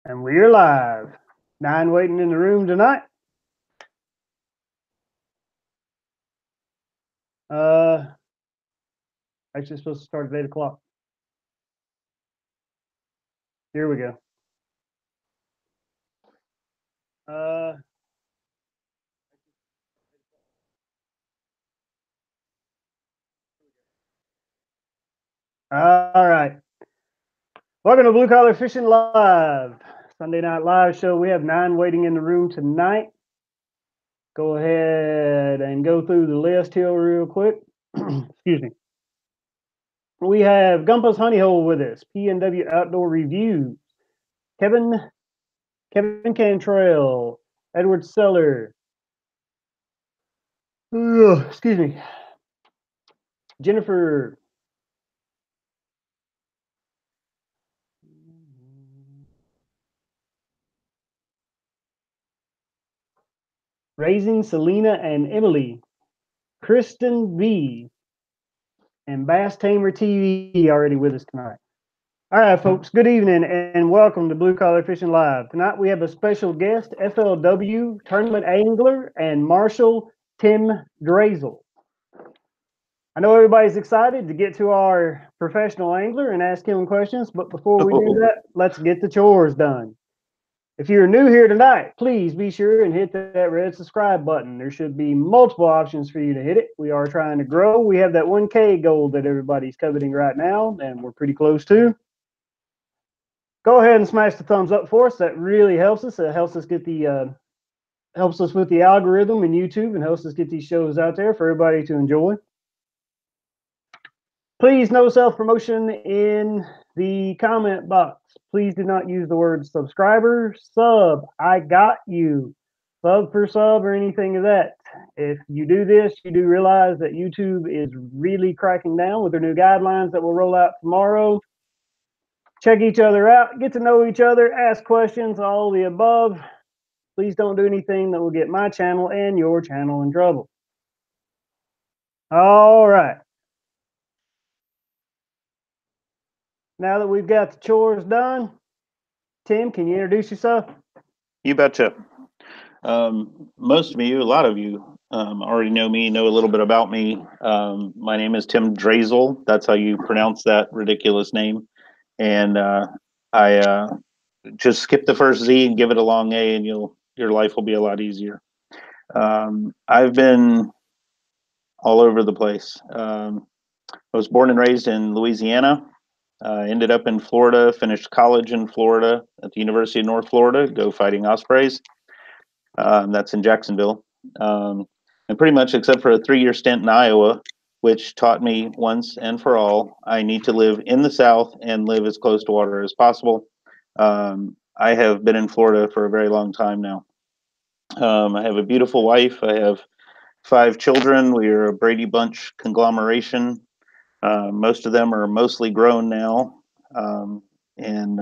And we're live. 9 waiting in the room tonight. Actually supposed to start at 8 o'clock. Here we go. All right. Welcome to Blue Collar Fishing Live, Sunday Night Live show. We have 9 waiting in the room tonight. Go ahead and go through the list here real quick. Excuse me. We have Gumpa's Honey Hole with us, P&W Outdoor Reviews, Kevin Cantrell, Edward Seller, excuse me, Jennifer, Raising Selena and Emily, Kristen V, and Bass Tamer TV already with us tonight. All right, folks, good evening and welcome to Blue Collar Fishing Live. Tonight we have a special guest, FLW tournament angler and marshal Tim Zdrazil. I know everybody's excited to get to our professional angler and ask him questions, but before we do that, let's get the chores done. If you're new here tonight, please be sure and hit that red subscribe button. There should be multiple options for you to hit it. We are trying to grow. We have that 1K goal that everybody's coveting right now, and we're pretty close to. Go ahead and smash the thumbs up for us. That really helps us. It helps us get the helps us with the algorithm in YouTube and helps us get these shows out there for everybody to enjoy. Please, no self-promotion in the comment box. Please do not use the word subscriber, sub, I got you, sub for sub or anything of that. If you do this, you do realize that YouTube is really cracking down with their new guidelines that will roll out tomorrow. Check each other out, get to know each other, ask questions, all the above. Please don't do anything that will get my channel and your channel in trouble. All right. Now that we've got the chores done, Tim, can you introduce yourself? You betcha. Most of you, a lot of you, already know me, know a little bit about me. My name is Tim Zdrazil. That's how you pronounce that ridiculous name. And I just skip the first Z and give it a long A, and your life will be a lot easier. I've been all over the place. I was born and raised in Louisiana. Ended up in Florida, finished college in Florida at the University of North Florida, go fighting ospreys. That's in Jacksonville. And pretty much except for a 3-year stint in Iowa, which taught me once and for all, I need to live in the South and live as close to water as possible. I have been in Florida for a very long time now. I have a beautiful wife. I have 5 children. We are a Brady Bunch conglomeration. Most of them are mostly grown now. And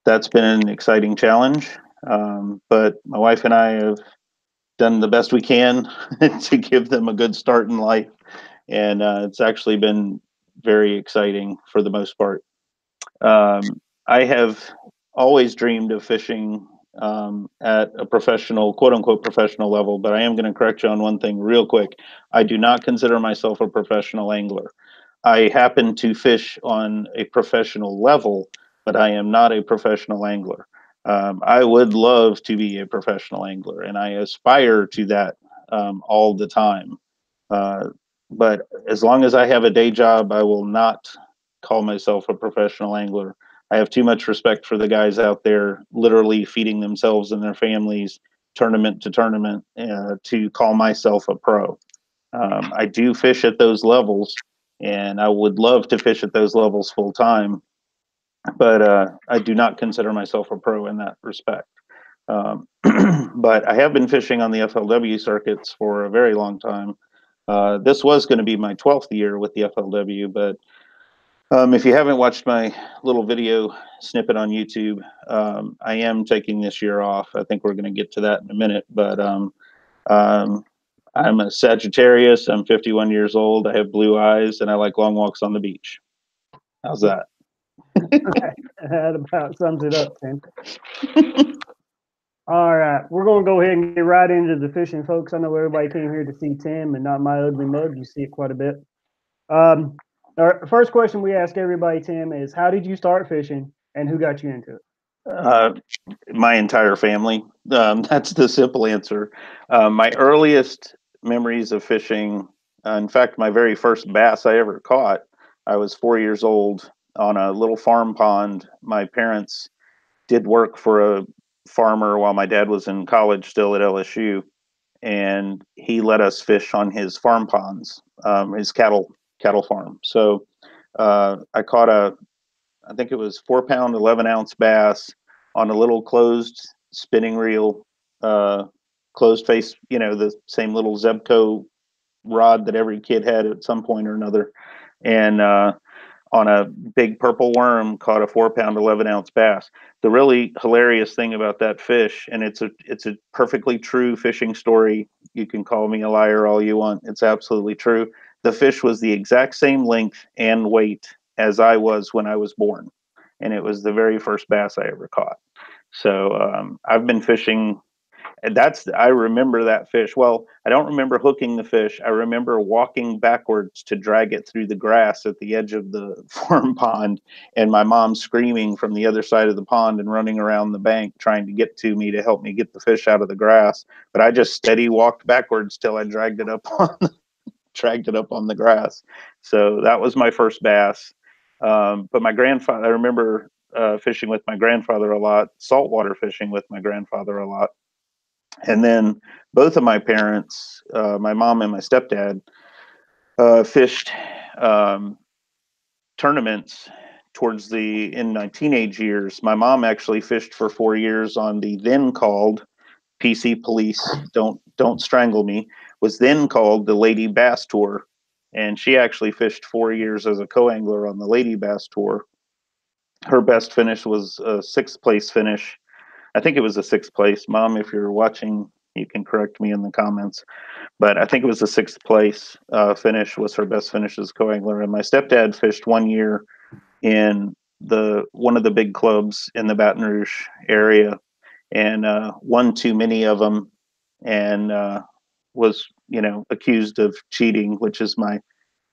that's been an exciting challenge. But my wife and I have done the best we can to give them a good start in life. And it's actually been very exciting for the most part. I have always dreamed of fishing at a professional, quote unquote, professional level, but I am going to correct you on one thing real quick. I do not consider myself a professional angler. I happen to fish on a professional level, but I am not a professional angler. I would love to be a professional angler, and I aspire to that all the time. But as long as I have a day job, I will not call myself a professional angler. I have too much respect for the guys out there literally feeding themselves and their families tournament to tournament to call myself a pro. I do fish at those levels, and I would love to fish at those levels full time, but I do not consider myself a pro in that respect. But I have been fishing on the FLW circuits for a very long time. This was going to be my 12th year with the FLW, but if you haven't watched my little video snippet on YouTube, I am taking this year off. I think we're going to get to that in a minute, but I'm a Sagittarius. I'm 51 years old. I have blue eyes, and I like long walks on the beach. How's that? That about sums it up, Tim. All right, we're going to go ahead and get right into the fishing, folks. I know everybody came here to see Tim and not my ugly mug. You see it quite a bit. Our first question we ask everybody, Tim, is how did you start fishing and who got you into it? Uh, my entire family. That's the simple answer. My earliest memories of fishing, in fact, my very first bass I ever caught, I was 4 years old on a little farm pond. My parents did work for a farmer while my dad was in college still at LSU, and he let us fish on his farm ponds, his cattle farm. So I caught I think it was 4 pound, 11 ounce bass on a little closed spinning reel, closed face, the same little Zebco rod that every kid had at some point or another. And on a big purple worm, caught a 4 pound, 11 ounce bass. The really hilarious thing about that fish, and it's a perfectly true fishing story. You can call me a liar all you want. It's absolutely true. The fish was the exact same length and weight as I was when I was born, and it was the very first bass I ever caught. So I've been fishing, and I remember that fish. Well, I don't remember hooking the fish. I remember walking backwards to drag it through the grass at the edge of the farm pond, and my mom screaming from the other side of the pond and running around the bank trying to get to me to help me get the fish out of the grass. But I just steady walked backwards till I dragged it up on the grass. So that was my first bass. But my grandfather, I remember fishing with my grandfather a lot, saltwater fishing with my grandfather a lot. And then both of my parents, my mom and my stepdad, fished um, tournaments in my teenage years. My mom actually fished for 4 years on the then called PC Police Don't Strangle Me, was then called the Lady Bass Tour, and she actually fished 4 years as a co-angler on the Lady Bass Tour. Her best finish was a sixth place finish. I think it was a sixth place. Mom, if you're watching, you can correct me in the comments. But I think it was the sixth place finish was her best finish as co-angler. And my stepdad fished 1 year in the one of the big clubs in the Baton Rouge area, and won too many of them, and was accused of cheating, which is my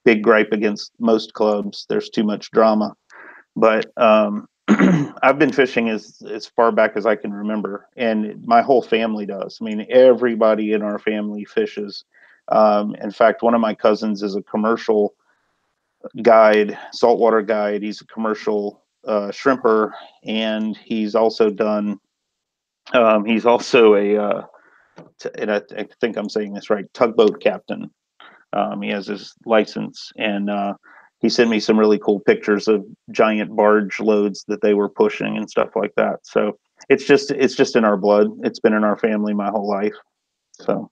big gripe against most clubs. There's too much drama. But I've been fishing as far back as I can remember, and my whole family does. I mean, everybody in our family fishes. In fact, one of my cousins is a commercial guide, saltwater guide. He's a commercial shrimper, and he's also done. He's also and I think I'm saying this right, tugboat captain. He has his license, and he sent me some really cool pictures of giant barge loads that they were pushing and stuff like that. So it's just in our blood. It's been in our family my whole life. So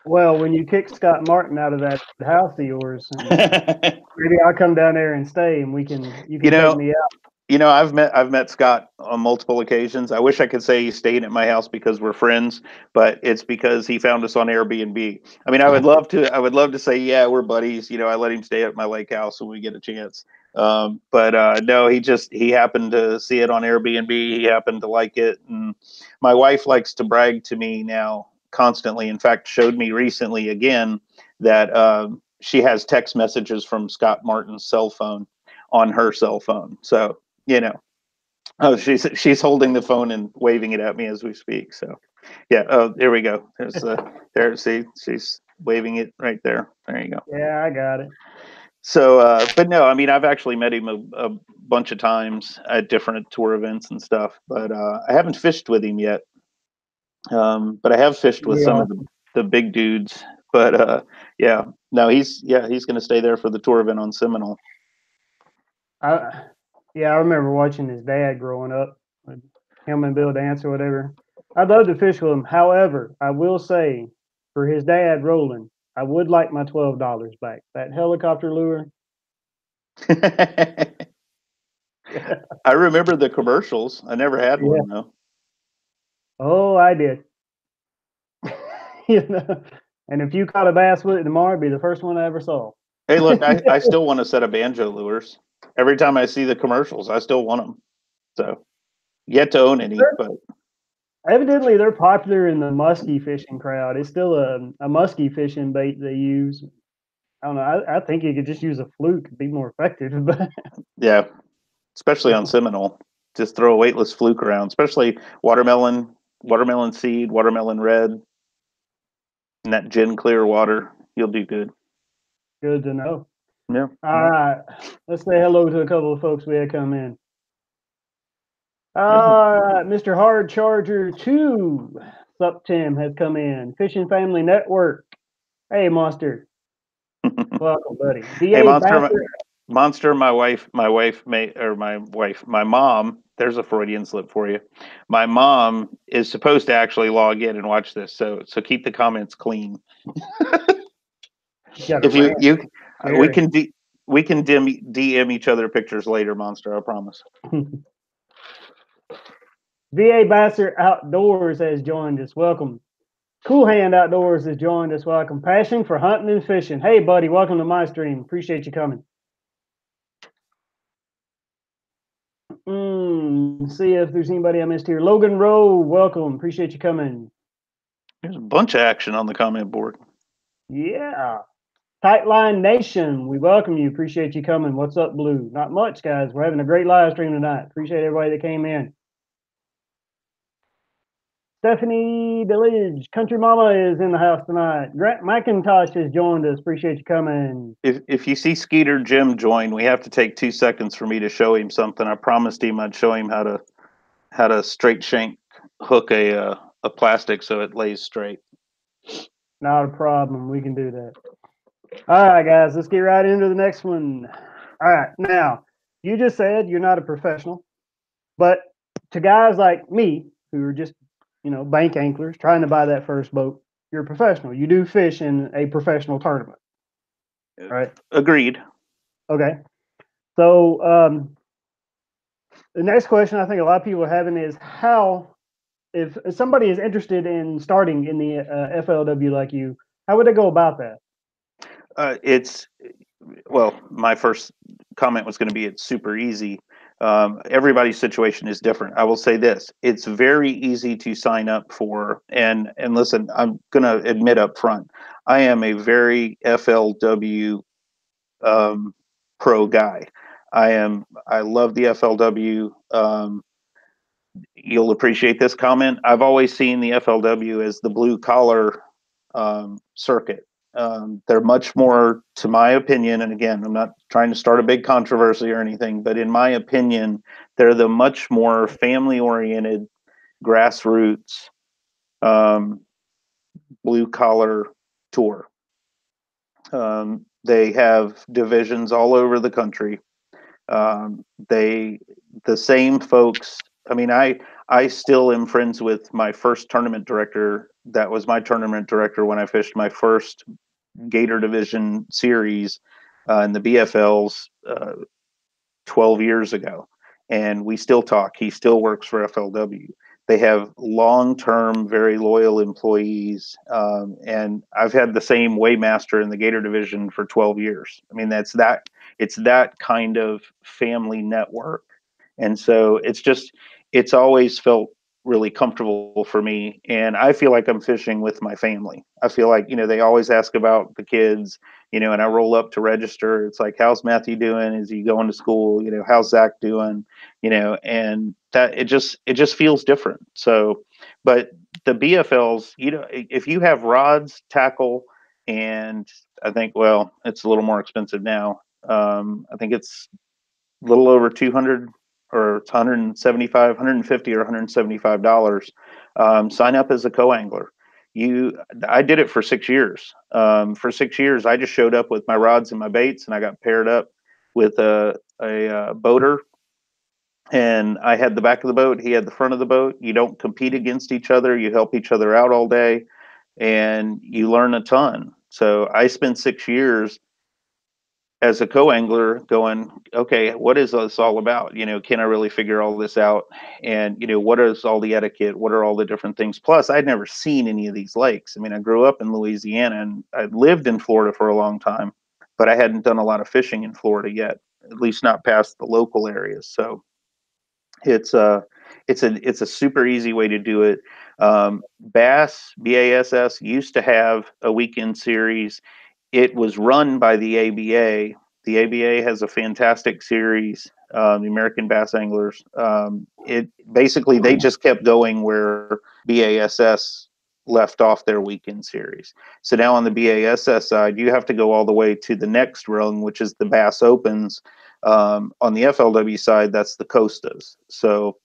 Well, when you kick Scott Martin out of that house of yours, maybe I'll come down there and stay, and you you can take know, me out. I've met Scott on multiple occasions. I wish I could say he's staying at my house because we're friends, but it's because he found us on Airbnb. I mean, I would love to say, yeah, we're buddies. I let him stay at my lake house when we get a chance. But no, he happened to see it on Airbnb. He happened to like it, and my wife likes to brag to me now constantly. In fact, showed me recently again that she has text messages from Scott Martin's cell phone on her cell phone. So you know, oh, she's holding the phone and waving it at me as we speak. So, yeah. Oh, there we go. There. See, she's waving it right there. There you go. Yeah, I got it. So, but no, I mean, I've actually met him a bunch of times at different tour events and stuff, but I haven't fished with him yet. But I have fished with some Yeah, of the big dudes. But yeah, no, he's going to stay there for the tour event on Seminole. I yeah, I remember watching his dad growing up, with him and Bill Dance or whatever. I'd love to fish with him. However, I will say, for his dad, Roland, I would like my $12 back. That helicopter lure. I remember the commercials. I never had Yeah. one though. Oh, I did. you know, and if you caught a bass with it tomorrow, it'd be the first one I ever saw. Hey, look, I still want a set of banjo lures. Every time I see the commercials, I still want them. So, yet to own any, but Evidently, they're popular in the muskie fishing crowd. It's still a muskie fishing bait they use. I don't know. I think you could just use a fluke; it'd be more effective. But yeah, especially on Seminole, just throw a weightless fluke around, especially watermelon seed, watermelon red, and that gin clear water. You'll do good. good to know. Yeah. All right, let's say hello to a couple of folks we had come in. Yeah. All right, Mr. Hard Charger 2, Sup Tim has come in. Fishing Family Network. Hey, Monster. Welcome, buddy. Hey, DA Bassett. Monster. My mom. There's a Freudian slip for you. My mom is supposed to actually log in and watch this, so keep the comments clean. Got a If you rant. you, we Scary. can DM each other pictures later, Monster. I promise. VA Bassett Outdoors has joined us. Welcome. Cool Hand Outdoors has joined us. Welcome. Passion for hunting and fishing. Hey, buddy. Welcome to my stream. Appreciate you coming. See if there's anybody I missed here. Logan Rowe, welcome. Appreciate you coming. There's a bunch of action on the comment board. Yeah. Tightline Nation, we welcome you. Appreciate you coming. What's up, Blue? Not much, guys. We're having a great live stream tonight. Appreciate everybody that came in. Stephanie DeLidge, Country Mama is in the house tonight. Grant McIntosh has joined us. Appreciate you coming. If you see Skeeter Jim join, we have to take 2 seconds for me to show him something. I promised him I'd show him how to straight shank hook a plastic so it lays straight. Not a problem. We can do that. All right, guys, let's get right into the next one. All right, now, you just said you're not a professional, but to guys like me who are just, bank anglers trying to buy that first boat, you're a professional. You do fish in a professional tournament, right? Agreed. Okay. So the next question I think a lot of people are having is how, if somebody is interested in starting in the FLW like you, how would they go about that? My first comment was going to be it's super easy. Everybody's situation is different. I will say this: it's very easy to sign up for. And listen, I'm going to admit up front, I am a very FLW pro guy. I love the FLW. You'll appreciate this comment. I've always seen the FLW as the blue collar circuit. They're much more, to my opinion, and again, I'm not trying to start a big controversy or anything, but in my opinion, they're the much more family oriented, grassroots, blue collar tour. They have divisions all over the country. The same folks. I mean, I still am friends with my first tournament director. That was my tournament director when I fished my first Gator Division series in the BFLs 12 years ago, and we still talk. He still works for FLW. They have long-term, very loyal employees, and I've had the same weighmaster in the Gator Division for 12 years. I mean, it's that kind of family network, and so it's always felt really comfortable for me, and I feel like I'm fishing with my family. I feel like they always ask about the kids, and I roll up to register. It's like, how's Matthew doing? Is he going to school? How's Zach doing? And that it just feels different. So, but the BFLs, if you have rods, tackle, and I think, well, it's a little more expensive now. I think it's a little over 200 or it's 175, 150 or $175. Sign up as a co-angler. I did it for 6 years. For 6 years, I just showed up with my rods and my baits, and I got paired up with a boater. And I had the back of the boat. He had the front of the boat. You don't compete against each other. You help each other out all day, and you learn a ton. So I spent 6 years as a co-angler going, okay, what is this all about? Can I really figure all this out? And, what is all the etiquette? What are all the different things? Plus, I'd never seen any of these lakes. I mean, I grew up in Louisiana and I lived in Florida for a long time, but I hadn't done a lot of fishing in Florida yet. at least not past the local areas. So it's a super easy way to do it. BASS used to have a weekend series. It was run by the ABA. The ABA has a fantastic series, the American Bass Anglers. It basically they just kept going where BASS left off their weekend series. So now on the BASS side, you have to go all the way to the next rung, which is the Bass Opens. On the FLW side, that's the Costas. So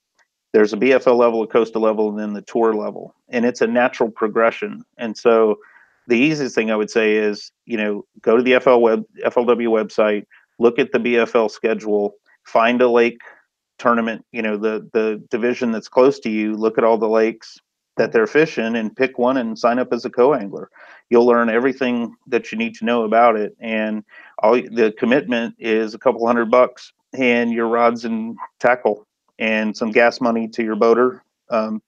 there's a BFL level, a Costa level, and then the tour level, and it's a natural progression. And so the easiest thing I would say is, go to the FLW website, look at the BFL schedule, find a lake tournament, the division that's close to you, look at all the lakes that they're fishing and pick one and sign up as a co-angler. You'll learn everything that you need to know about it. And all the commitment is a couple $100 and your rods and tackle and some gas money to your boater.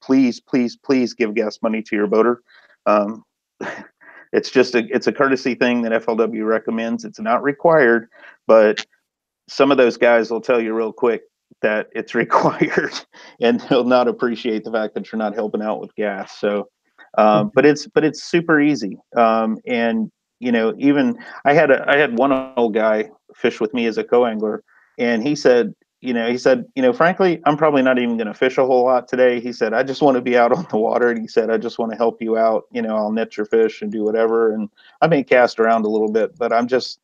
Please, please, please give gas money to your boater. Um, it's a courtesy thing that FLW recommends. It's not required, but some of those guys will tell you real quick that it's required, and they'll not appreciate the fact that you're not helping out with gas. So, but it's super easy. And even I had one old guy fish with me as a co-angler, and he said, frankly, I'm probably not even going to fish a whole lot today. He said, I just want to be out on the water. And he said, I just want to help you out. I'll net your fish and do whatever. And I may cast around a little bit, but I'm just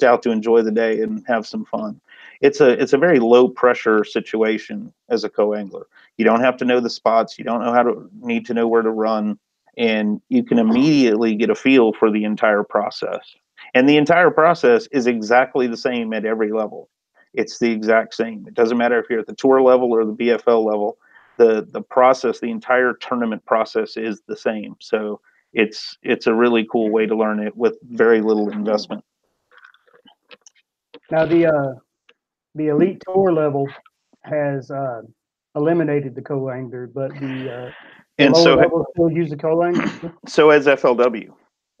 out to enjoy the day and have some fun. It's a very low pressure situation as a co-angler. You don't have to know the spots. You don't need to know where to run, and you can immediately get a feel for the entire process. And the entire process is exactly the same at every level. It's the exact same. It doesn't matter if you're at the tour level or the BFL level. The process, the entire tournament process is the same. So it's a really cool way to learn it with very little investment. Now the elite tour level has eliminated the co-angler, but the And lower so level still use the co-angler. as FLW.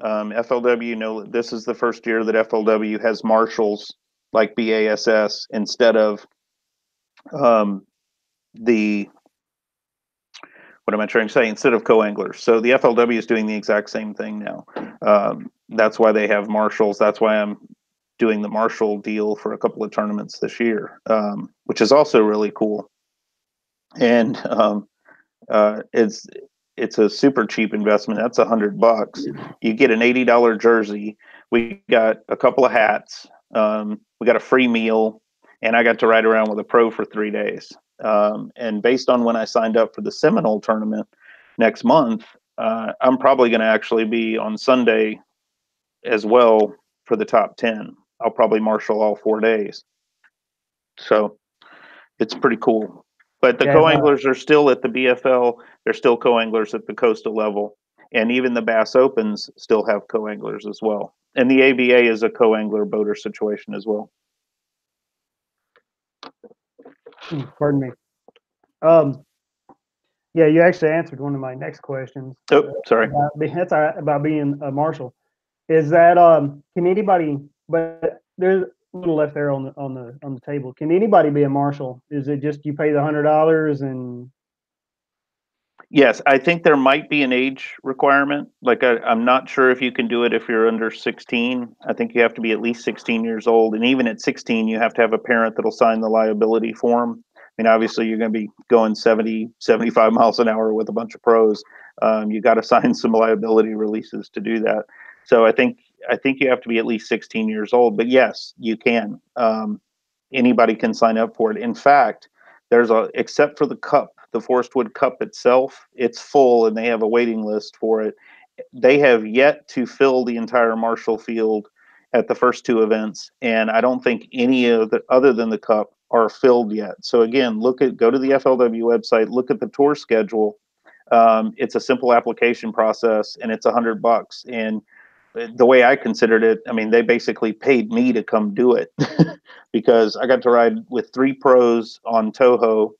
FLW, this is the first year that FLW has marshals like BASS instead of the what am I trying to say? Instead of co-anglers. So the FLW is doing the exact same thing now. That's why they have marshals. That's why I'm doing the marshal deal for a couple of tournaments this year, which is also really cool. And it's a super cheap investment. That's $100. You get an $80 jersey. We got a couple of hats. We got a free meal, and I got to ride around with a pro for 3 days. And based on when I signed up for the Seminole tournament next month, I'm probably going to actually be on Sunday as well for the top 10. I'll probably marshal all 4 days. So it's pretty cool. But the co-anglers are still at the BFL. They're still co-anglers at the coastal level. And even the Bass Opens still have co-anglers as well. And the ABA is a co-angler boater situation as well. Pardon me. Yeah, you actually answered one of my next questions. Oh, sorry. That's all right, about being a marshal. Is that can anybody? But there's a little left there on the table. Can anybody be a marshal? Is it just you pay the $100 and? Yes, I think there might be an age requirement. Like I'm not sure if you can do it if you're under 16. I think you have to be at least 16 years old. And even at 16, you have to have a parent that'll sign the liability form. I mean, obviously you're going to be going 70, 75 miles an hour with a bunch of pros. You got to sign some liability releases to do that. So I think you have to be at least 16 years old, but yes, you can. Anybody can sign up for it. In fact, except for the cup, the Forest Wood Cup itself, it's full and they have a waiting list for it. They have yet to fill the entire Marshall field at the first two events, and I don't think any of the other than the Cup are filled yet. So again, go to the FLW website, look at the tour schedule. It's a simple application process, and it's $100. And the way I considered it, I mean, they basically paid me to come do it because I got to ride with 3 pros on Toho.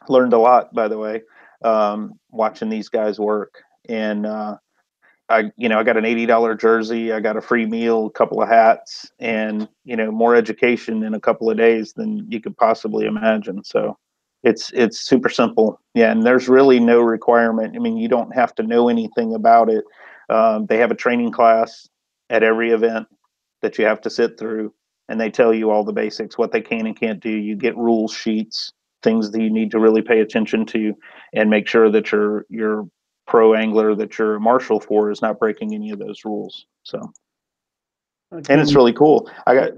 Learned a lot, by the way, watching these guys work. And I got an $80 jersey. I got a free meal, a couple of hats, and more education in a couple of days than you could possibly imagine. So it's super simple. Yeah, and there's really no requirement. I mean, you don't have to know anything about it. They have a training class at every event that you have to sit through, and they tell you all the basics, what they can and can't do. You get rule sheets, things that you need to really pay attention to, and make sure that your pro angler that you're a marshal for is not breaking any of those rules. So, and it's really cool. I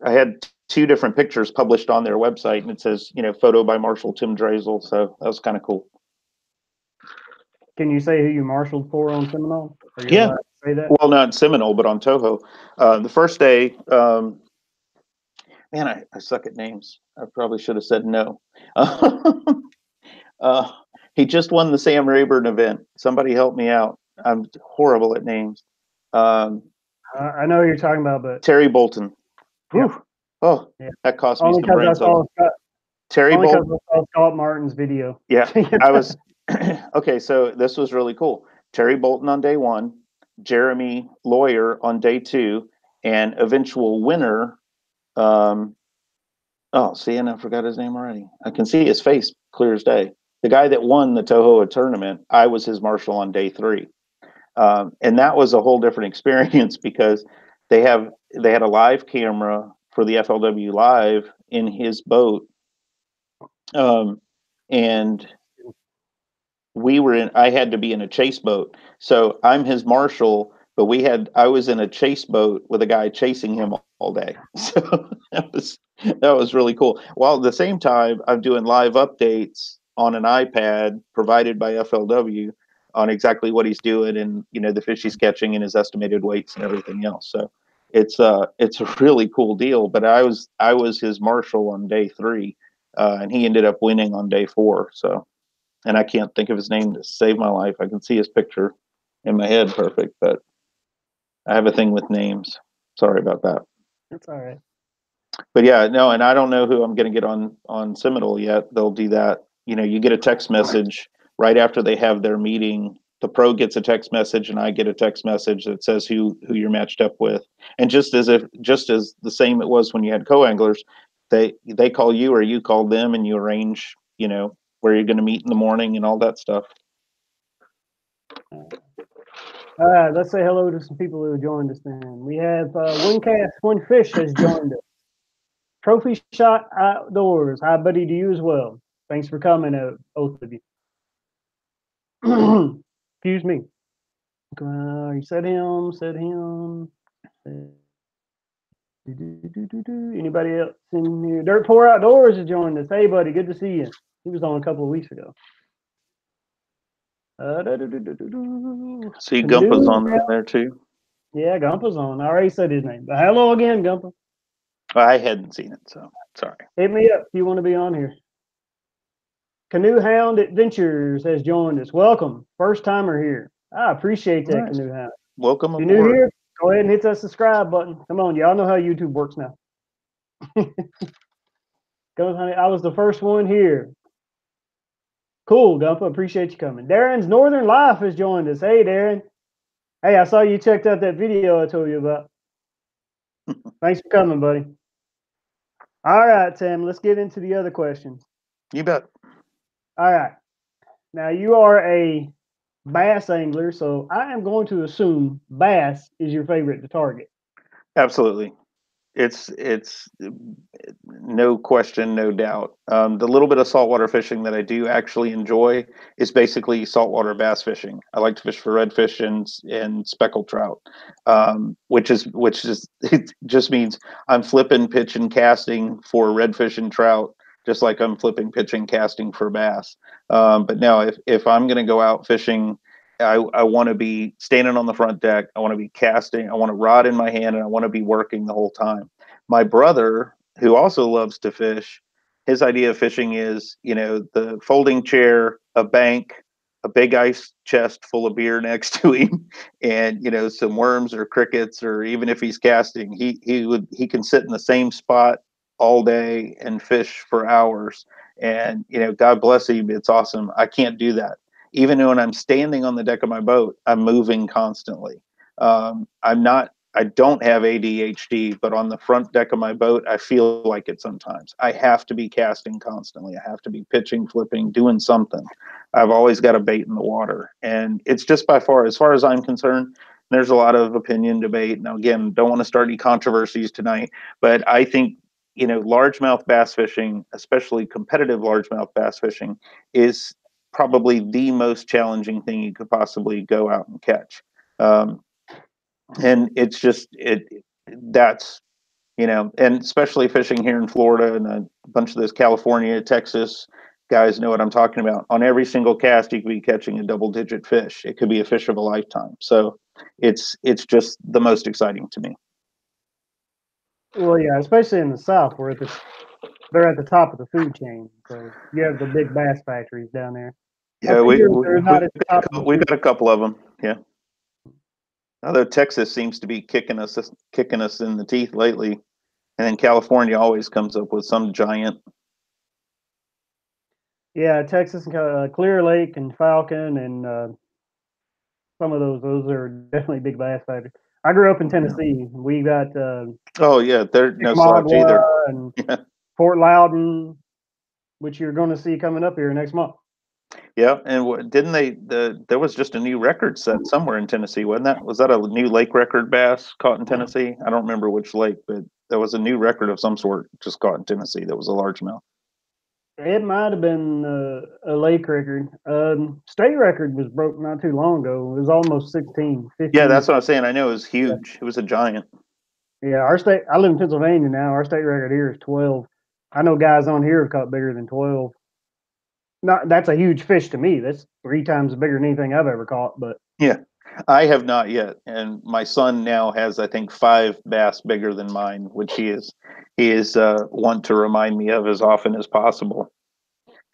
had two different pictures published on their website, and it says, photo by Marshal Tim Zdrazil. So that was kind of cool. Can you say who you marshaled for on Seminole? Are you Yeah. allowed to say that? Well, not Seminole, but on Toho. The first day, man, I suck at names. I probably should have said no. He just won the Sam Rayburn event. Somebody help me out. I'm horrible at names. I know who you're talking about, but Terry Bolton. yeah. Oh, Yeah. that cost me Only some because brain I cells. saw Terry Bolton. I saw Scott Martin's video. Yeah, I was okay. So this was really cool. Terry Bolton on day one, Jeremy Lawyer on day two, and eventual winner. Oh, see, and I forgot his name already. I can see his face clear as day. The guy that won the Toho tournament, I was his marshal on day three. And that was a whole different experience because they had a live camera for the FLW Live in his boat. And I had to be in a chase boat. So I'm his marshal, but I was in a chase boat with a guy chasing him all day. So that was really cool. While at the same time, I'm doing live updates on an iPad provided by FLW on exactly what he's doing and, the fish he's catching and his estimated weights and everything else. So it's a really cool deal, but I was his marshal on day three, and he ended up winning on day four. So, and I can't think of his name to save my life. I can see his picture in my head perfect, but I have a thing with names. Sorry about that. That's all right. But yeah, no, and I don't know who I'm going to get on Seminole yet. They'll do that. You get a text message right after they have their meeting. The pro gets a text message, and I get a text message that says who you're matched up with. And just as the same it was when you had co-anglers, they call you or you call them, and you arrange, where you're going to meet in the morning and all that stuff. All right, let's say hello to some people who joined us then. We have One Cast, One Fish has joined us. Trophy Shot Outdoors. Hi, buddy, to you as well. Thanks for coming, both of you. Excuse me. You said him. Anybody else in here? Dirt Poor Outdoors has joined us. Hey, buddy, good to see you. He was on a couple of weeks ago. See, Gumpa's on there too. Yeah, Gumpa's on. I already said his name. But hello again, Gumpa. I hadn't seen it, so sorry. Hit me up if you want to be on here. Canoe Hound Adventures has joined us. Welcome. First timer here. I appreciate that, nice. Canoe Hound. Welcome if aboard. you're new here, go ahead and hit that subscribe button. Come on, y'all know how YouTube works now. Go, honey. I was the first one here. Cool, Gumpa. Appreciate you coming. Darren's Northern Life has joined us. Hey, Darren. Hey, I saw you checked out that video I told you about. Thanks for coming, buddy. All right, Tim, let's get into the other questions. You bet. All right. Now, you are a bass angler, so I am going to assume bass is your favorite to target. Absolutely. It's no question, no doubt. The little bit of saltwater fishing that I do actually enjoy is basically saltwater bass fishing. I like to fish for redfish and speckled trout, which is it just means I'm flipping, pitching, casting for redfish and trout, just like I'm flipping, pitching, casting for bass. But now, if I'm going to go out fishing, I want to be standing on the front deck. I want to be casting. I want a rod in my hand, and I want to be working the whole time. My brother, who also loves to fish, his idea of fishing is, the folding chair, a bank, a big ice chest full of beer next to him, and some worms or crickets, or even if he's casting, he can sit in the same spot all day and fish for hours. And God bless him, it's awesome. I can't do that. even when I'm standing on the deck of my boat, I'm moving constantly. I don't have ADHD, but on the front deck of my boat, I feel like it sometimes. I have to be casting constantly. I have to be pitching, flipping, doing something. I've always got a bait in the water. And it's just by far, as far as I'm concerned, there's a lot of opinion debate. Now, again, don't want to start any controversies tonight, but I think, largemouth bass fishing, especially competitive largemouth bass fishing, is probably the most challenging thing you could possibly go out and catch. And it's just that's and especially fishing here in Florida and a bunch of those California, Texas guys know what I'm talking about. On every single cast, you could be catching a double-digit fish. It could be a fish of a lifetime. So it's just the most exciting to me. Well, yeah, especially in the South where they're at the top of the food chain. So you have the big bass factories down there. Yeah, Up here, they're not at the top of the we've food. got a couple of them. Yeah. Although Texas seems to be kicking us in the teeth lately, and then California always comes up with some giant. Yeah, Texas, Clear Lake, and Falcon, and some of those are definitely big bass factories. I grew up in Tennessee. We got Oh yeah, they're no slouch either. Chickamauga and Fort Loudon, which you're going to see coming up here next month. Yeah, and didn't they? There was just a new record set somewhere in Tennessee, wasn't that? Was that a new lake record bass caught in Tennessee? I don't remember which lake, but there was a new record of some sort just caught in Tennessee that was a largemouth. It might have been a lake record. State record was broke not too long ago. It was almost 16, Yeah, 15. that's what I was saying. I know it was huge. It was a giant. Yeah, our state. I live in Pennsylvania now. Our state record here is 12. I know guys on here have caught bigger than 12. Not that's a huge fish to me. That's 3 times bigger than anything I've ever caught. But Yeah, I have not yet, and my son now has, I think, 5 bass bigger than mine, which he is want to remind me of as often as possible.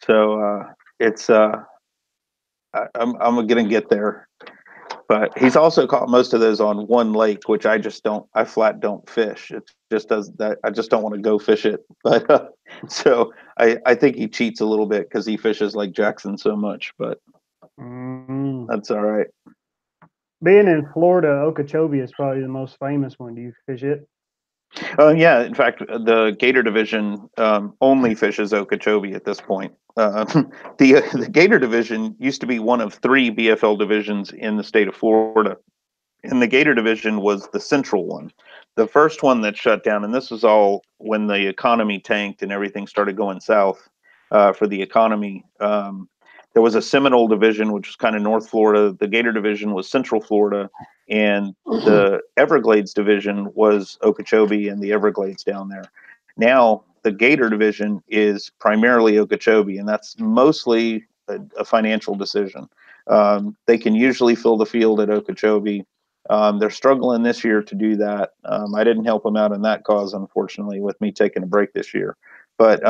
So it's I'm gonna get there. But he's also caught most of those on one lake, which I flat don't fish. It just does that. I just don't want to go fish it. But so I think he cheats a little bit because he fishes like Jackson so much, but mm, that's all right. being in Florida, Okeechobee is probably the most famous one. Do you fish it? Yeah, in fact, the Gator division only fishes Okeechobee at this point. The Gator division used to be one of 3 BFL divisions in the state of Florida, and the Gator division was the central one. The first one that shut down, and this was all when the economy tanked and everything started going south for the economy. There was a Seminole division, which was kind of North Florida. The Gator division was Central Florida, and the Everglades division was Okeechobee and the Everglades down there. Now the Gator division is primarily Okeechobee, and that's mostly a financial decision. They can usually fill the field at Okeechobee. They're struggling this year to do that. I didn't help them out in that cause, unfortunately, with me taking a break this year. But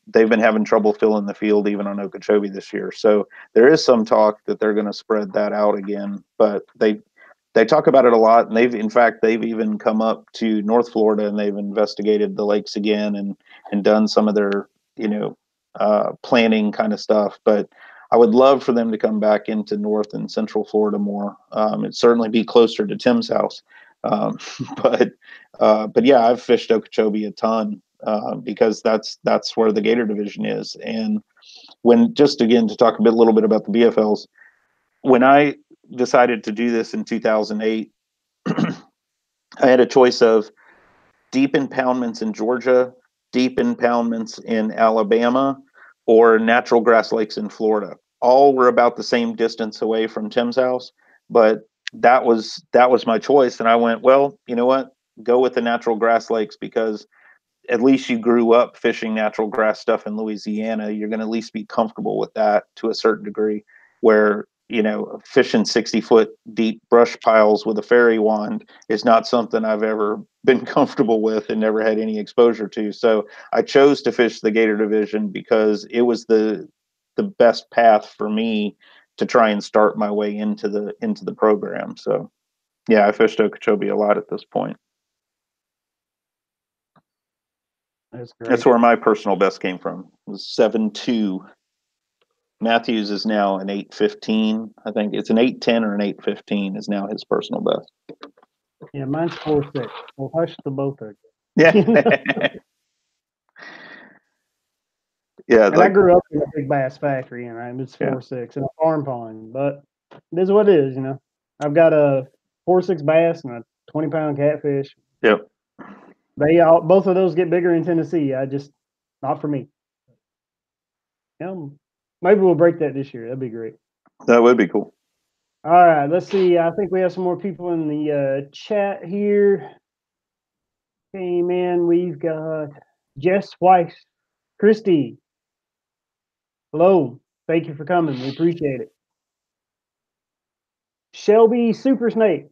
they've been having trouble filling the field even on Okeechobee this year. So there is some talk that they're going to spread that out again. But they talk about it a lot, and they've even come up to North Florida and they've investigated the lakes again and done some of their planning kind of stuff. But I would love for them to come back into North and Central Florida more. It'd certainly be closer to Tim's house. Um, but yeah, I've fished Okeechobee a ton because that's where the Gator division is. And when just again to talk a little bit about the BFLs, when I decided to do this in 2008, I had a choice of deep impoundments in Georgia, deep impoundments in Alabama, or natural grass lakes in Florida. All were about the same distance away from Tim's house, but that was my choice, and I went, well, you know what? Go with the natural grass lakes because at least you grew up fishing natural grass stuff in Louisiana. You're going to at least be comfortable with that to a certain degree. Where fishing 60-foot deep brush piles with a fairy wand is not something I've ever been comfortable with and never had any exposure to. So I chose to fish the Gator division because it was the best path for me to try and start my way into the program. So yeah, I fished Okeechobee a lot at this point. That's great. That's where my personal best came from. It was 7.2. Matthews is now an 8:15. I think it's an 8:10 or an 8:15 is now his personal best. Yeah, mine's 4.6. Well, hush the both of Yeah. you. Yeah, And I like grew up in a big bass factory, and it's yeah. 4.6 in a farm pond. But it is what it is. I've got a 4.6 bass and a 20-pound catfish. Yep. Both of those get bigger in Tennessee. Not for me. Maybe we'll break that this year. That'd be great. That would be cool. All right, let's see. I think we have some more people in the chat here. Okay, man, we've got Jess Weiss, Christy. Hello. Thank you for coming. We appreciate it. Shelby Super Snake.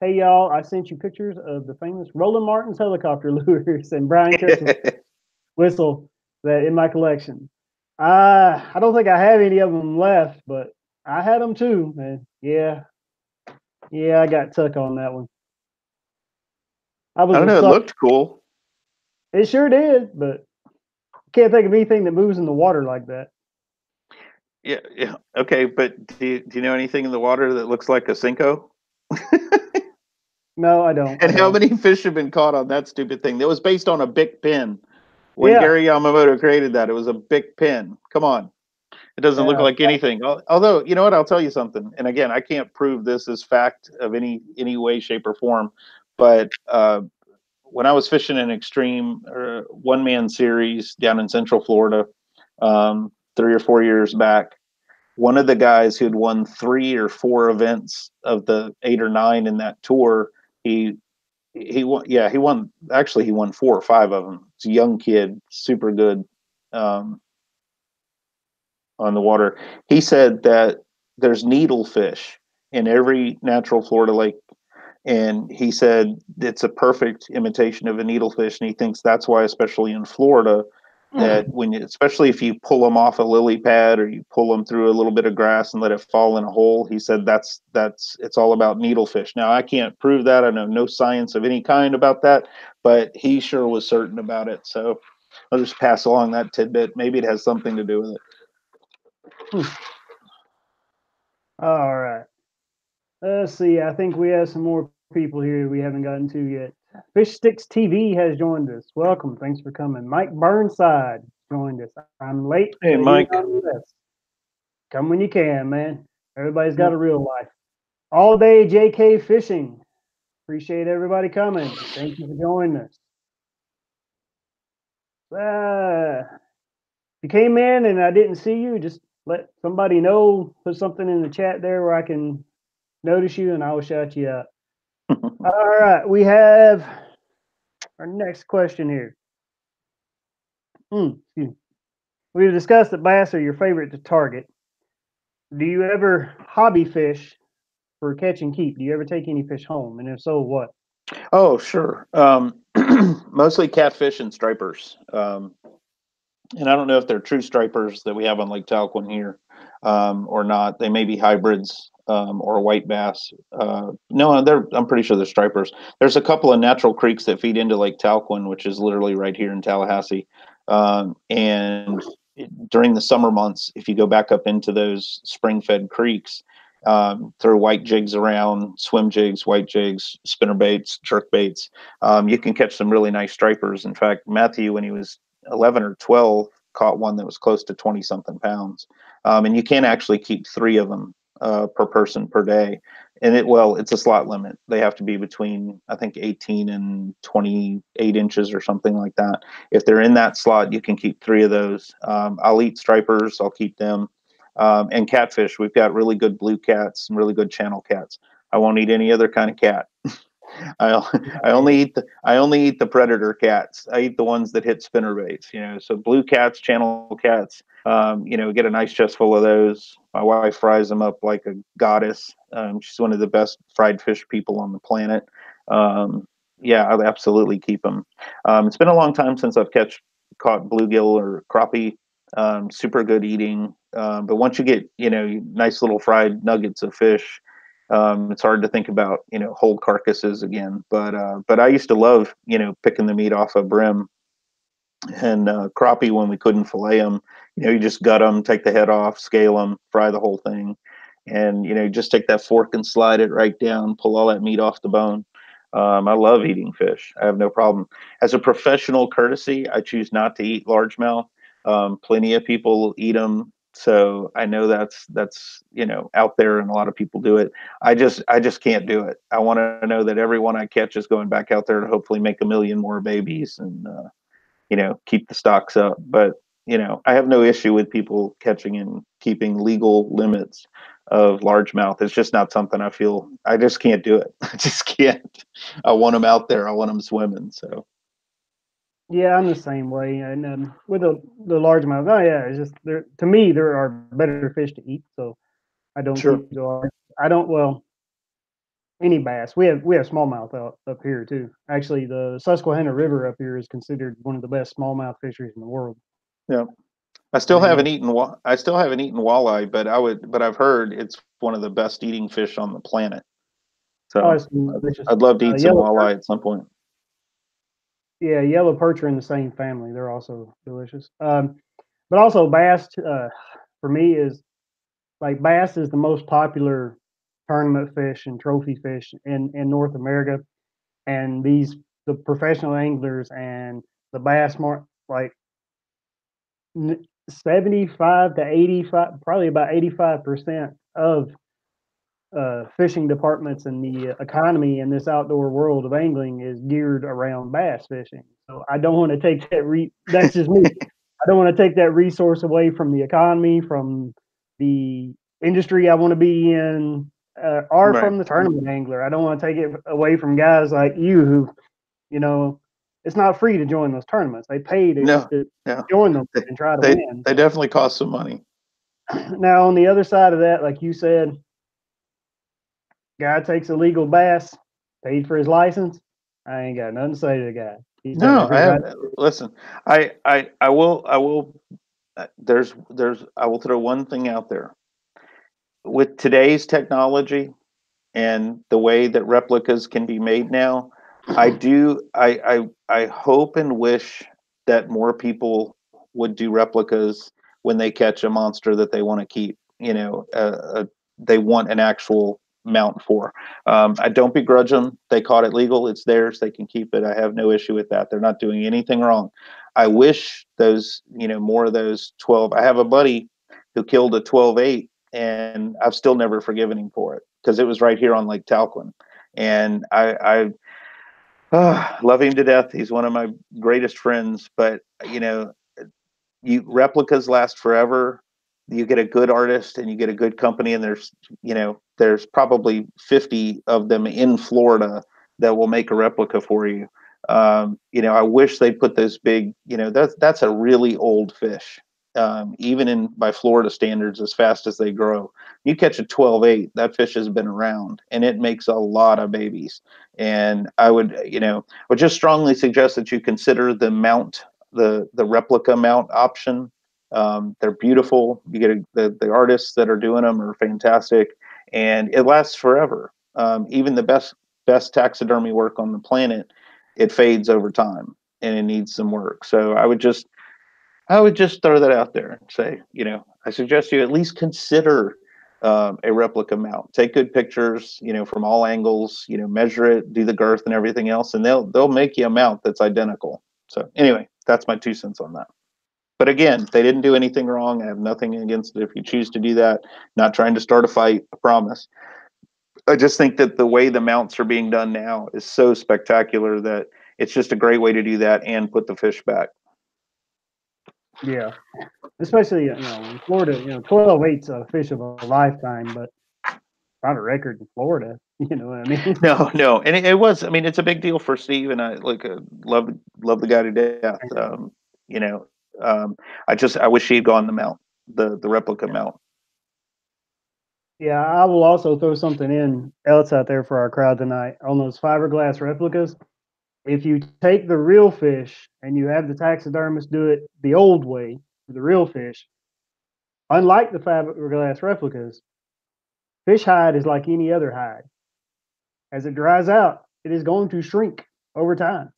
Hey, y'all. I sent you pictures of the famous Roland Martin's helicopter lures and Brian Kurtz's whistle that in my collection. I don't think I have any of them left, but I had them too, man. Yeah, I got tuck on that one. I I was don't a know. It sucker. looked cool. It sure did, but can't think of anything that moves in the water like that. Yeah, yeah. Okay, but do you know anything in the water that looks like a Cinco? No, I don't. And how many fish have been caught on that stupid thing? That was based on a Bic pen. When Yeah, Gary Yamamoto created that, it was a Bic pen. Come on. It doesn't look yeah. like anything. Although, you know what? I'll tell you something. And again, I can't prove this as fact of any way, shape, or form. But when I was fishing an extreme one-man series down in Central Florida 3 or 4 years back, one of the guys who'd won 3 or 4 events of the 8 or 9 in that tour, he won. Yeah, he won. Actually, he won 4 or 5 of them. He's a young kid, super good um, on the water. He said that there's needlefish in every natural Florida lake, and he said it's a perfect imitation of a needlefish, and he thinks that's why, especially in Florida, that especially if you pull them off a lily pad or you pull them through a little bit of grass and let it fall in a hole, he said that's it's all about needlefish. Now I can't prove that. I know no science of any kind about that, but he sure was certain about it. So I'll just pass along that tidbit. Maybe it has something to do with it. All right. Let's see. I think we have some more people here we haven't gotten to yet. Fish Sticks TV has joined us. Welcome. Thanks for coming. Mike Burnside joined us. I'm late, Hey, but here Mike. nonetheless. Come when you can, man. Everybody's got a real life. All day JK Fishing. Appreciate everybody coming. Thank you for joining us. If you came in and I didn't see you, just let somebody know. Put something in the chat there where I can notice you, and I will shout you out. All right, we have our next question here. We've discussed that bass are your favorite to target. Do you ever hobby fish for catch and keep? Do you ever take any fish home? And if so, what? Oh, sure. Mostly catfish and stripers. And I don't know if they're true stripers that we have on Lake Talquin here or not. They may be hybrids or white bass. No, I'm pretty sure they're stripers. There's a couple of natural creeks that feed into Lake Talquin, which is literally right here in Tallahassee. And during the summer months, if you go back up into those spring-fed creeks, throw white jigs around, swim jigs, white jigs, spinner baits, jerk baits. You can catch some really nice stripers. In fact, Matthew, when he was 11 or 12, caught one that was close to 20 something pounds. And you can actually keep 3 of them per person per day. And it's a slot limit. They have to be between, I think, 18 and 28 inches or something like that. If they're in that slot, you can keep 3 of those. I'll eat stripers. I'll keep them. And catfish. We've got really good blue cats and really good channel cats. I won't eat any other kind of cat. I only eat the predator cats. I eat the ones that hit spinner baits. So blue cats, channel cats. Get a nice chest full of those. My wife fries them up like a goddess. She's one of the best fried fish people on the planet. Yeah, I'll absolutely keep them. It's been a long time since I've caught bluegill or crappie. Super good eating. But once you get nice little fried nuggets of fish, it's hard to think about whole carcasses again. But I used to love picking the meat off a brim and crappie when we couldn't fillet them. You just gut them, take the head off, scale them, fry the whole thing, and just take that fork and slide it right down, pull all that meat off the bone. I love eating fish. I have no problem. As a professional courtesy, I choose not to eat largemouth. Plenty of people eat them, so I know that's out there, and a lot of people do it. I just can't do it. I want to know that everyone I catch is going back out there to hopefully make a million more babies and keep the stocks up. But I have no issue with people catching and keeping legal limits of largemouth. It's just not something I just can't do it. I just can't. I want them out there. I want them swimming. So Yeah, I'm the same way. And with the largemouth, oh yeah, it's just there. To me, there are better fish to eat, so I don't sure. keep the large. I don't. Well, any bass. We have smallmouth up here too. Actually, the Susquehanna River up here is considered one of the best smallmouth fisheries in the world. Yeah. I I still mean, haven't eaten I still haven't eaten walleye, but I've heard it's one of the best eating fish on the planet. oh, So it's delicious. I'd love to eat some Yellow perch, walleye at some point. yeah, yellow perch are in the same family. They're also delicious. But also bass, for me is like bass is the most popular tournament fish and trophy fish in North America. And the professional anglers and the bass mark like 75 to 85, probably about 85% of fishing departments and the economy in this outdoor world of angling is geared around bass fishing. So I don't want to take that's just me. I don't want to take that resource away from the economy, from the industry I want to be in, or Right. from the tournament angler. I don't want to take it away from guys like you who, you know, it's not free to join those tournaments. They pay No, to no. join them They and try to they, win. they So definitely cost some money. now on the other side of that, like you said, guy takes a legal bass, paid for his license. I ain't got nothing to say to the guy. He's done No, I every right. have. Listen, there's I will throw one thing out there. With today's technology and the way that replicas can be made now, I hope and wish that more people would do replicas when they catch a monster that they want to keep. They want an actual mount for. I don't begrudge them. They caught it legal. It's theirs. They can keep it. I have no issue with that. They're not doing anything wrong. I wish those, more of those 12. I have a buddy who killed a 12-8, and I've still never forgiven him for it because it was right here on Lake Talquin. And I love him to death. He's one of my greatest friends, but replicas last forever. You get a good artist and you get a good company, and there's probably 50 of them in Florida that will make a replica for you. I wish they put those big. That's a really old fish. Even in by Florida standards, as fast as they grow, you catch a 12-8, that fish has been around and it makes a lot of babies. And I would just strongly suggest that you consider the replica mount option. They're beautiful. You get the artists that are doing them are fantastic, and it lasts forever. Even the best taxidermy work on the planet, it fades over time and it needs some work. So I would just throw that out there and say, I suggest you at least consider a replica mount. Take good pictures, from all angles. Measure it, do the girth and everything else, and they'll make you a mount that's identical. So anyway, that's my 2 cents on that. But again, they didn't do anything wrong. I have nothing against it if you choose to do that. Not trying to start a fight, I promise. I just think that the way the mounts are being done now is so spectacular that it's just a great way to do that and put the fish back. Yeah, especially in Florida. 12/8's a fish of a lifetime, but not a record in Florida. You know what I mean? No, no, and it was. I mean, it's a big deal for Steve, and I love the guy to death. You know, I wish he had gone the mount, the replica mount. Yeah, I will also throw something in else out there for our crowd tonight on those fiberglass replicas. If you take the real fish and you have the taxidermist do it the old way, the real fish, unlike the fiberglass replicas, fish hide is like any other hide. As it dries out, it is going to shrink over time.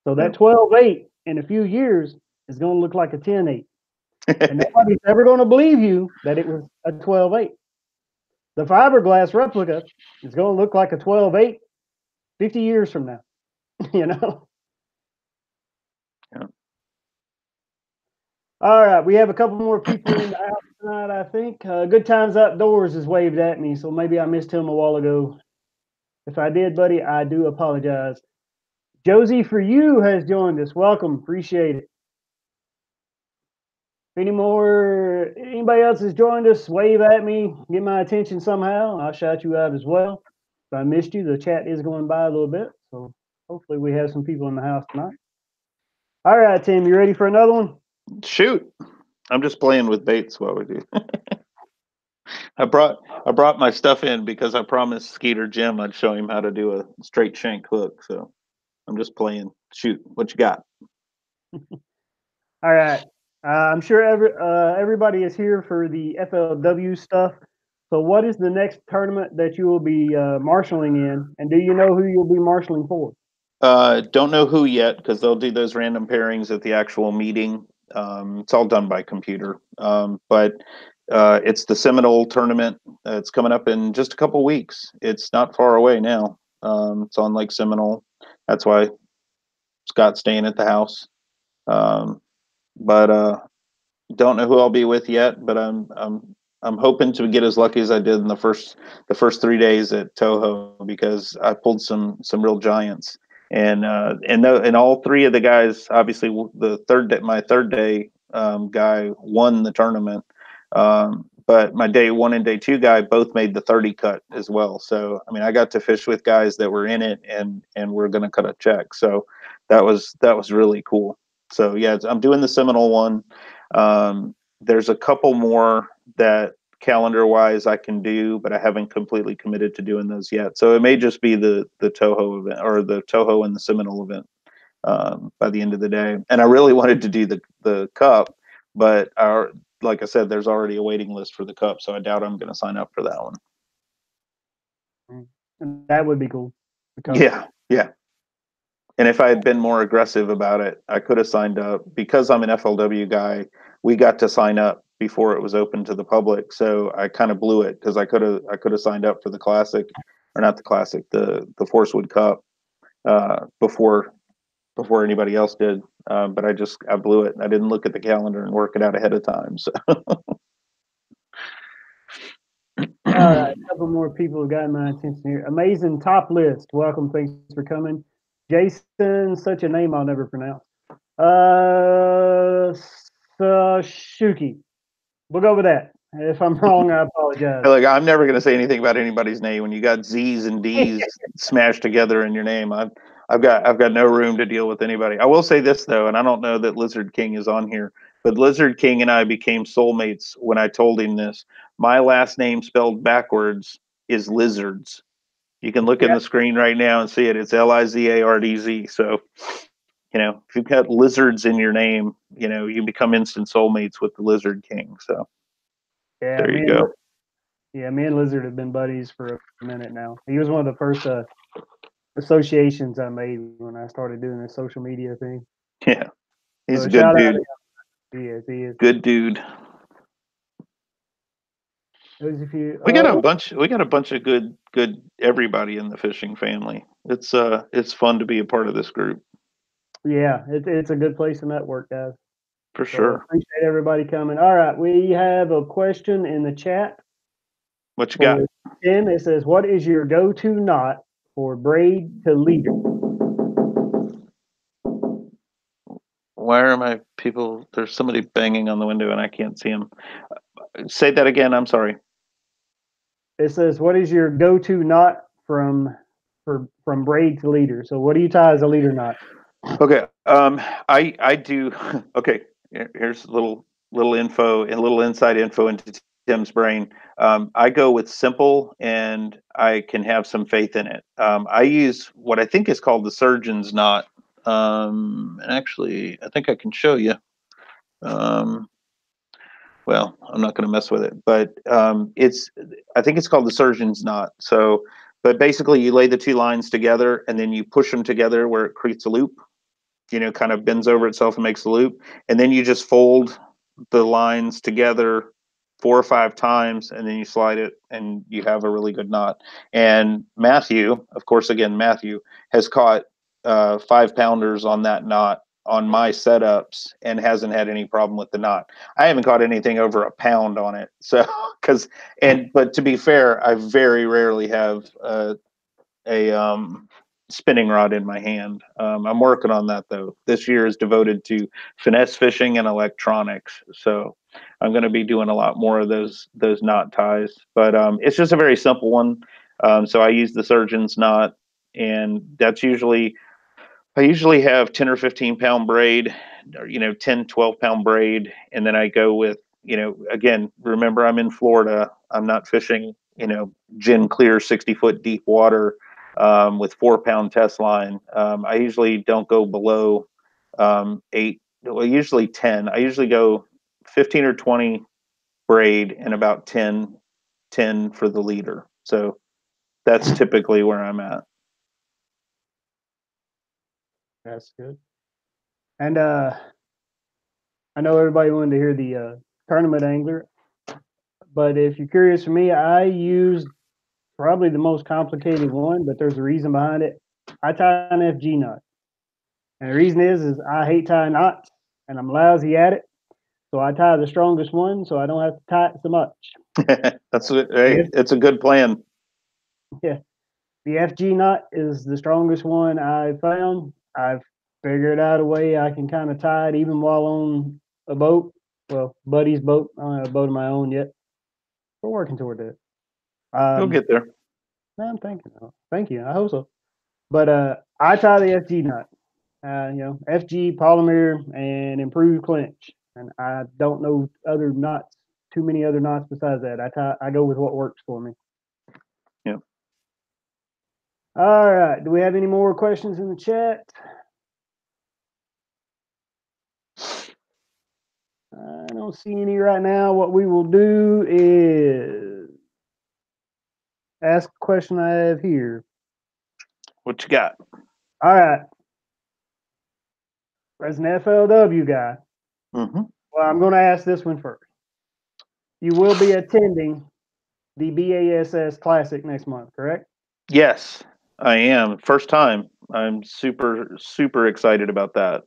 So Yeah, that 12/8 in a few years is going to look like a 10/8. And nobody's ever going to believe you that it was a 12.8. The fiberglass replica is going to look like a 12.8 50 years from now, you know? Yeah. All right, we have a couple more people in the house tonight, I think. Good Times Outdoors has waved at me, so maybe I missed him a while ago. If I did, buddy, I do apologize. Josie For You has joined us. Welcome. Appreciate it. Anybody else has joined us, wave at me, get my attention somehow. I'll shout you out as well. If I missed you, the chat is going by a little bit, so hopefully we have some people in the house tonight. All right, Tim, you ready for another one? Shoot. I'm just playing with baits while we do. I brought my stuff in because I promised Skeeter Jim I'd show him how to do a straight shank hook. So I'm just playing. Shoot, what you got? All right. I'm sure everybody is here for the FLW stuff. So, what is the next tournament that you will be marshaling in? And do you know who you'll be marshaling for? Don't know who yet because they'll do those random pairings at the actual meeting. It's all done by computer. But it's the Seminole tournament. It's coming up in just a couple weeks. It's not far away now. It's on Lake Seminole. That's why Scott's staying at the house. But don't know who I'll be with yet. But I'm hoping to get as lucky as I did in the first 3 days at Toho because I pulled some real giants. And all three of the guys, obviously, my third day guy won the tournament. But my day one and day two guy both made the 30 cut as well. So I mean, I got to fish with guys that were in it and we're going to cut a check. So that was really cool. So yeah, I'm doing the Seminole one. There's a couple more that calendar wise I can do, but I haven't completely committed to doing those yet. So it may just be the Toho event or the Toho and the Seminole event by the end of the day. And I really wanted to do the Cup, but like I said, there's already a waiting list for the Cup, so I doubt I'm going to sign up for that one. That would be cool. Yeah. And if I had been more aggressive about it, I could have signed up. Because I'm an FLW guy, we got to sign up before it was open to the public. So I kind of blew it because I could have signed up for the classic, or not the classic, the Forcewood Cup before anybody else did. But I blew it. I didn't look at the calendar and work it out ahead of time. So All right, a couple more people have gotten my attention here. Amazing top list. Welcome. Thanks for coming. Jason, such a name I'll never pronounce. Shuki. We'll go with that. If I'm wrong, I apologize. like, I'm never going to say anything about anybody's name when you got Z's and D's smashed together in your name. I've got no room to deal with anybody. I will say this though, and I don't know that Lizard King is on here, but Lizard King and I became soulmates when I told him this. My last name spelled backwards is Lizards. You can look in the screen right now and see it. It's Lizardz. So, if you've got lizards in your name, you become instant soulmates with the Lizard King. So Yeah, there you go. Yeah, me and Lizard have been buddies for a minute now. He was one of the first associations I made when I started doing this social media thing. Yeah, he's So a good dude. He is. Good dude. We got a bunch of good everybody in the fishing family. It's fun to be a part of this group. Yeah, it's a good place to network, guys. For So sure. appreciate everybody coming. All right, we have a question in the chat. What you got? Tim, it says, what is your go-to knot for braid to leader? Why are my people? There's somebody banging on the window and I can't see him. Say that again. I'm sorry. It says, what is your go-to knot from braid to leader? So what do you tie as a leader knot? Okay. I do. Okay. Here's a little info and a little inside info into Tim's brain. I go with simple and I can have some faith in it. I use what I think is called the surgeon's knot. And actually, I think I can show you. Well, I'm not going to mess with it, but I think it's called the surgeon's knot. So, but basically, you lay the two lines together and then you push them together where it creates a loop. Kind of bends over itself and makes a loop, and then you just fold the lines together 4 or 5 times, and then you slide it, and you have a really good knot. And Matthew, of course, again, Matthew has caught 5-pounders on that knot on my setups and hasn't had any problem with the knot. I haven't caught anything over a pound on it. So, but to be fair, I very rarely have a spinning rod in my hand. I'm working on that though. This year is devoted to finesse fishing and electronics, so I'm going to be doing a lot more of those knot ties. But it's just a very simple one. So I use the surgeon's knot, and that's usually I usually have 10 or 15 pound braid, or 10, 12 pound braid, and then I go with again, remember I'm in Florida. I'm not fishing gin clear 60-foot deep water with 4 pound test line. I usually don't go below 8, well, usually 10. I usually go 15 or 20 braid and about 10 for the leader. So that's typically where I'm at. That's good. And I know everybody wanted to hear the tournament angler, but if you're curious for me, I used probably the most complicated one, but there's a reason behind it. I tie an FG knot. And the reason is I hate tying knots and I'm lousy at it. So I tie the strongest one so I don't have to tie it so much. That's it. Hey, it's a good plan. Yeah. The FG knot is the strongest one I found. I've figured out a way I can kind of tie it even while on a boat. Well, buddy's boat. I don't have a boat of my own yet. We're working toward that. You'll get there. I'm thinking. Thank you. I hope so. But I tie the FG knot. FG polymer and improved clinch. And I don't know other knots, too many other knots besides that. I go with what works for me. Yeah. All right. Do we have any more questions in the chat? I don't see any right now. What we will do is ask a question I have here. What you got? All right. As an FLW guy, Mm-hmm. well, I'm going to ask this one first. You will be attending the BASS Classic next month, correct? Yes, I am. First time. I'm super, super excited about that.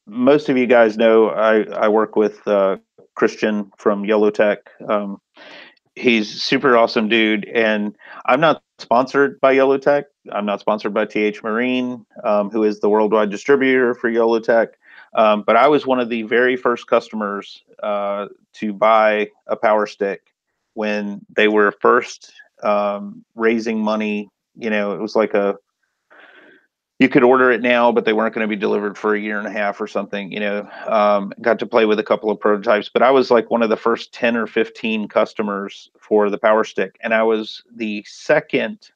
Most of you guys know I work with Christian from Yellow Tech. He's super awesome dude, and I'm not sponsored by Yellow Tech. I'm not sponsored by TH Marine, who is the worldwide distributor for Yellow Tech. But I was one of the very first customers to buy a power stick when they were first raising money. It was like you could order it now, but they weren't going to be delivered for a year and a half or something. Got to play with a couple of prototypes, but I was like one of the first 10 or 15 customers for the power stick. And I was the second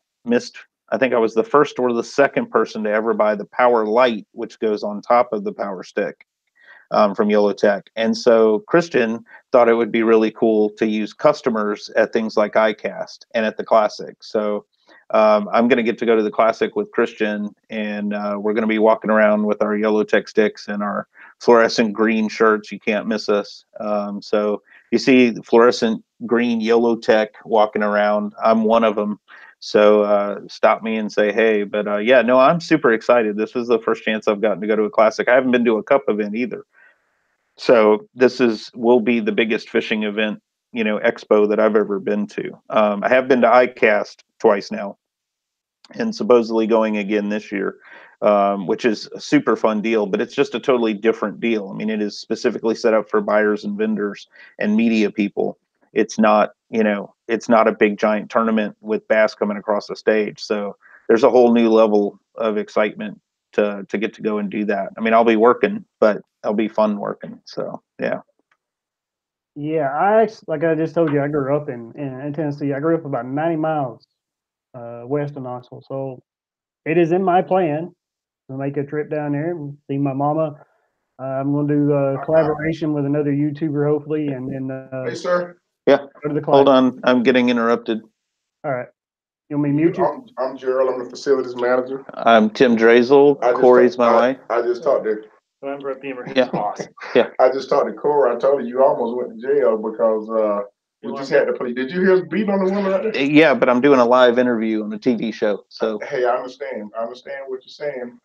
I think I was the first or the second person to ever buy the power light, which goes on top of the power stick. From Yellow Tech. And so Christian thought it would be really cool to use customers at things like ICAST and at the Classic. So I'm going to get to go to the Classic with Christian, and we're going to be walking around with our Yellow Tech sticks and our fluorescent green shirts. You can't miss us. So you see the fluorescent green Yellow Tech walking around. I'm one of them. So stop me and say hey. But yeah, no, I'm super excited. This is the first chance I've gotten to go to a Classic. I haven't been to a Cup event either. So this will be the biggest fishing event, expo that I've ever been to. I have been to ICAST twice now, and supposedly going again this year, which is a super fun deal, but it's just a totally different deal. I mean, it is specifically set up for buyers and vendors and media people. It's not, it's not a big giant tournament with bass coming across the stage. So there's a whole new level of excitement to get to go and do that. I mean, I'll be working, but it'll be fun working. So yeah. Yeah, like I just told you, I grew up in Tennessee. I grew up about 90 miles west of Knoxville. So it is in my plan to make a trip down there and see my mama. I'm going to do a collaboration with another YouTuber, hopefully, and then Hey, sir. Yeah. go to the Hold Classic. on. I'm getting interrupted. All right. You want me to mute you? I'm Gerald. I'm the facilities manager. I'm Tim Zdrazil. Corey's my wife. I just talked to November at the emergency. Awesome. Yeah. I just talked to Cora. I told her you almost went to jail because we just had to play. Did you hear us beating on the woman right there? Yeah, but I'm doing a live interview on a TV show. So, Hey, I understand. I understand what you're saying.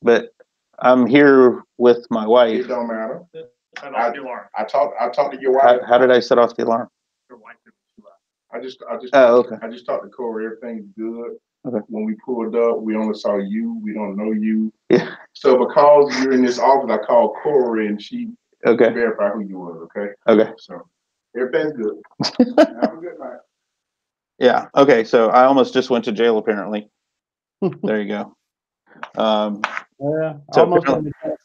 but I'm here with my wife. It don't matter. Turn off the alarm. I talked to your wife. How did I set off the alarm? Your wife did too loud. Oh, okay. I just talked to Corey. Everything's good. Okay. When we pulled up, we only saw you. We don't know you. Yeah. So because you're in this office, I called Corey and she Okay. verified who you were. Okay. Okay. So everything's good. Have a good night. Yeah. Okay. So I almost just went to jail. Apparently. There you go. Yeah. So Almost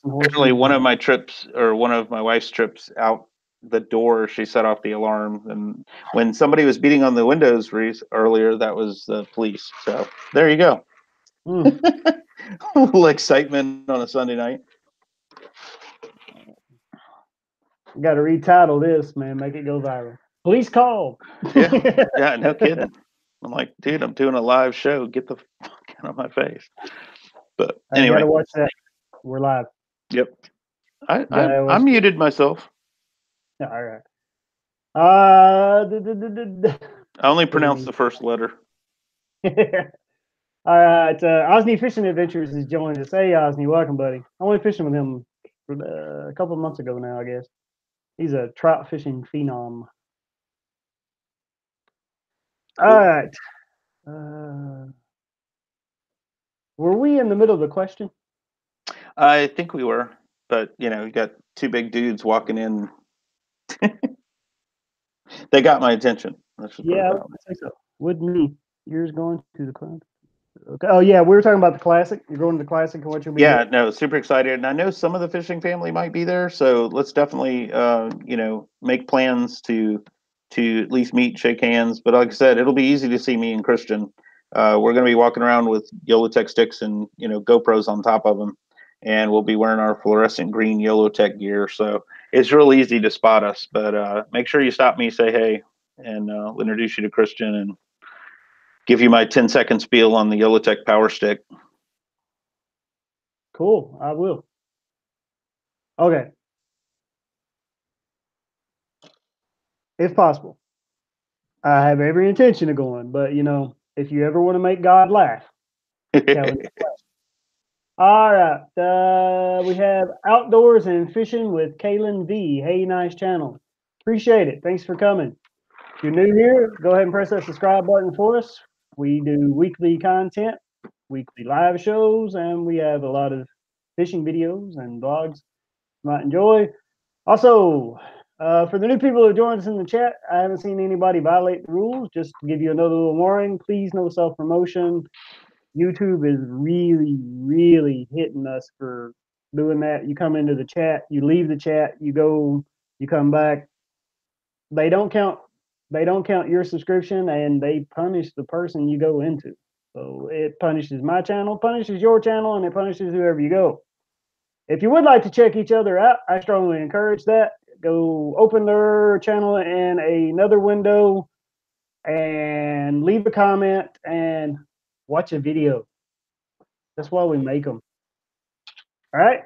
apparently one of my trips, or one of my wife's trips out the door, she set off the alarm, and when somebody was beating on the windows earlier, that was the police. So there you go. A little excitement on a Sunday night. Got to retitle this, man. Make it go viral. Police call. Yeah, no kidding. I'm like, dude, I'm doing a live show. Get the fuck out of my face. But I anyway, gotta watch that. We're live. Yep. I muted myself. Yeah, all right. I only pronounced the first letter. All right. Osney Fishing Adventures has joined us. Hey, Osney, welcome, buddy. I went fishing with him a couple of months ago now, I guess. He's a trout fishing phenom. Cool. All right. Were we in the middle of the question? I think we were, but you got two big dudes walking in. They got my attention. Yeah, I would say so. With me, yours going to the club. Okay. Oh yeah, we were talking about the classic. You're going to the classic, and what you'll be. Yeah, no, super excited, and I know some of the fishing family might be there, so let's definitely, make plans to at least meet, shake hands. But like I said, it'll be easy to see me and Christian. We're going to be walking around with YOLOtech sticks and GoPros on top of them, and we'll be wearing our fluorescent green YOLOtech gear. So it's real easy to spot us. But make sure you stop me, say hey, and we'll introduce you to Christian and give you my 10-second spiel on the YOLOtech Power Stick. Cool, I will. Okay. If possible. I have every intention of going, but if you ever want to make God laugh, all right. We have Outdoors and Fishing with Kaylin V. Hey, nice channel. Appreciate it. Thanks for coming. If you're new here, go ahead and press that subscribe button for us. We do weekly content, weekly live shows, and we have a lot of fishing videos and blogs you might enjoy. Also, for the new people who joined us in the chat, I haven't seen anybody violate the rules. Just to give you another little warning, please no self-promotion. YouTube is really, really hitting us for doing that. You come into the chat, you leave the chat, you go, you come back. They don't count your subscription, and they punish the person you go into. So it punishes my channel, punishes your channel, and it punishes whoever you go. If you would like to check each other out, I strongly encourage that. Go open their channel in another window and leave a comment and watch a video. That's why we make them. All right.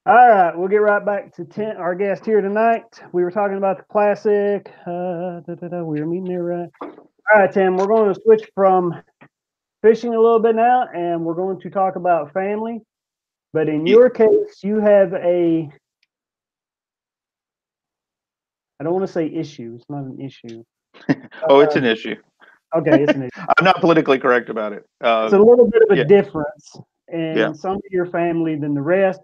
All right. We'll get right back to our guest here tonight. We were talking about the classic. We were meeting there, right? All right, Tim. We're going to switch from fishing a little bit now, and we're going to talk about family. But in your case, you have I don't want to say issue. It's not an issue. Oh, it's an issue. Okay, it's an issue. I'm not politically correct about it. It's a little bit of a difference in some of your family than the rest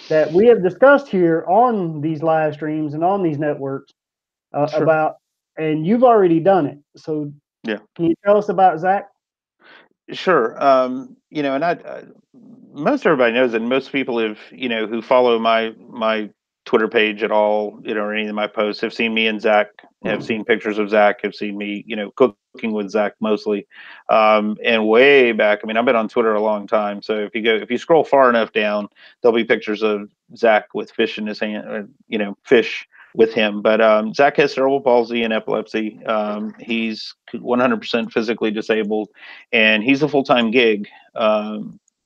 that we have discussed here on these live streams and on these networks Sure. about, and you've already done it. So yeah, can you tell us about Zach? Sure. And most everybody knows, and most people who follow my Twitter page at all, or any of my posts, have seen me and Zach, have seen pictures of Zach, have seen me, cooking with Zach mostly. And way back, I mean, I've been on Twitter a long time. So if you scroll far enough down, there'll be pictures of Zach with fish in his hand, fish with him. But Zach has cerebral palsy and epilepsy. He's 100% physically disabled, and he's a full-time gig.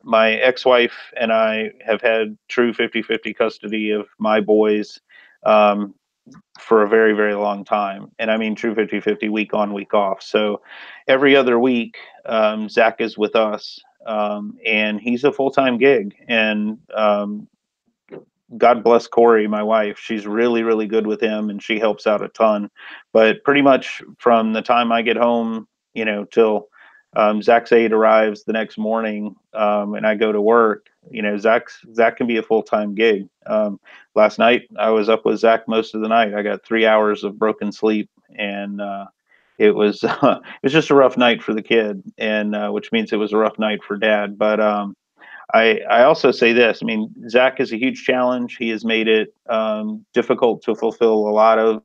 my ex-wife and I have had true 50-50 custody of my boys um, for a very, very long time. And I mean true 50-50, week on, week off. So every other week, Zach is with us, and he's a full-time gig. And God bless Corey, my wife. She's really, really good with him, and she helps out a ton. But pretty much from the time I get home, till Zach's aide arrives the next morning, and I go to work, Zach can be a full time gig. Last night I was up with Zach most of the night. I got 3 hours of broken sleep, and it was it was just a rough night for the kid, and which means it was a rough night for Dad. But I also say this. I mean, Zach is a huge challenge. He has made it difficult to fulfill a lot of,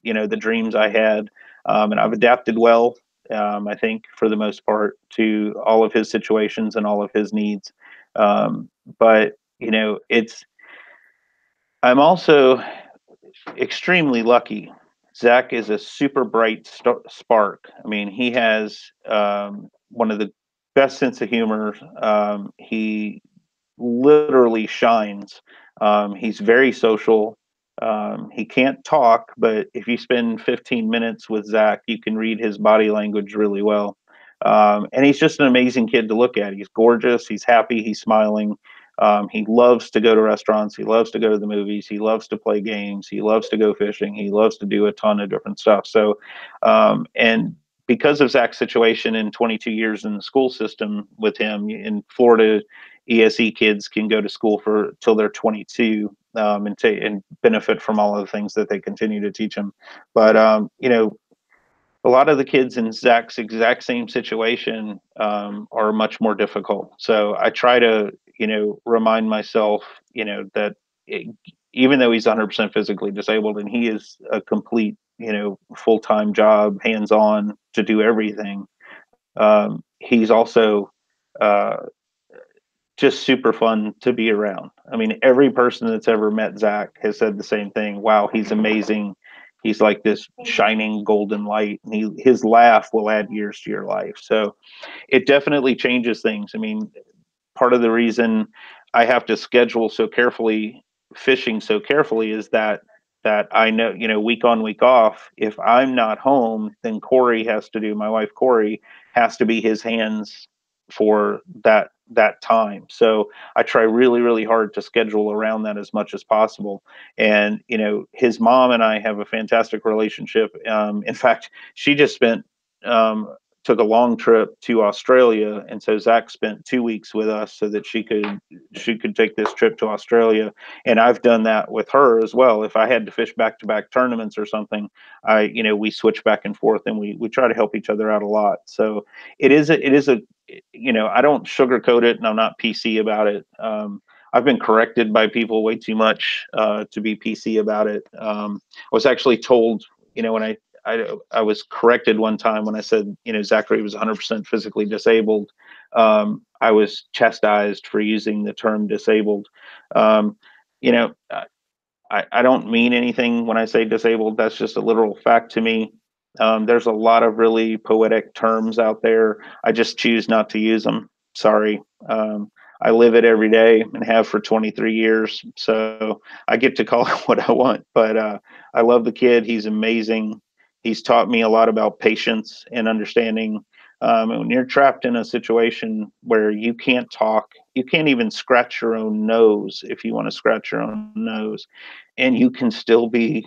the dreams I had, and I've adapted well. I think for the most part to all of his situations and all of his needs. But it's I'm also extremely lucky. Zach is a super bright spark. I mean, he has one of the best sense of humor. He literally shines. He's very social. He can't talk, but if you spend 15 minutes with Zach, you can read his body language really well. And he's just an amazing kid to look at. He's gorgeous. He's happy. He's smiling. He loves to go to restaurants. He loves to go to the movies. He loves to play games. He loves to go fishing. He loves to do a ton of different stuff. So, and because of Zach's situation in 22 years in the school system with him in Florida, ESE kids can go to school for till they're 22, and benefit from all of the things that they continue to teach them. But a lot of the kids in Zach's exact same situation are much more difficult. So I try to remind myself that even though he's 100% physically disabled and he is a complete full-time job, hands-on to do everything, he's also uh, just super fun to be around. I mean, every person that's ever met Zach has said the same thing. Wow, he's amazing. He's like this shining golden light, and his laugh will add years to your life. So it definitely changes things. I mean, part of the reason I have to schedule so carefully, fishing so carefully, is that I know, week on, week off, if I'm not home, then Corey has to do, my wife Corey has to be his hands for that time. So I try really, really hard to schedule around that as much as possible. And his mom and I have a fantastic relationship. In fact, she just took a long trip to Australia, and so Zach spent 2 weeks with us so that she could take this trip to Australia. And I've done that with her as well. If I had to fish back to back tournaments or something, we switch back and forth, and we try to help each other out a lot. So it is a I don't sugarcoat it, and I'm not PC about it. I've been corrected by people way too much to be PC about it. I was actually told, when I was corrected one time when I said, Zachary was 100% physically disabled. I was chastised for using the term disabled. Um, you know, I don't mean anything when I say disabled. That's just a literal fact to me. There's a lot of really poetic terms out there. I just choose not to use them. Sorry. I live it every day and have for 23 years. So I get to call it what I want. But I love the kid. He's amazing. He's taught me a lot about patience and understanding. And when you're trapped in a situation where you can't talk, you can't even scratch your own nose if you want to scratch your own nose, and you can still be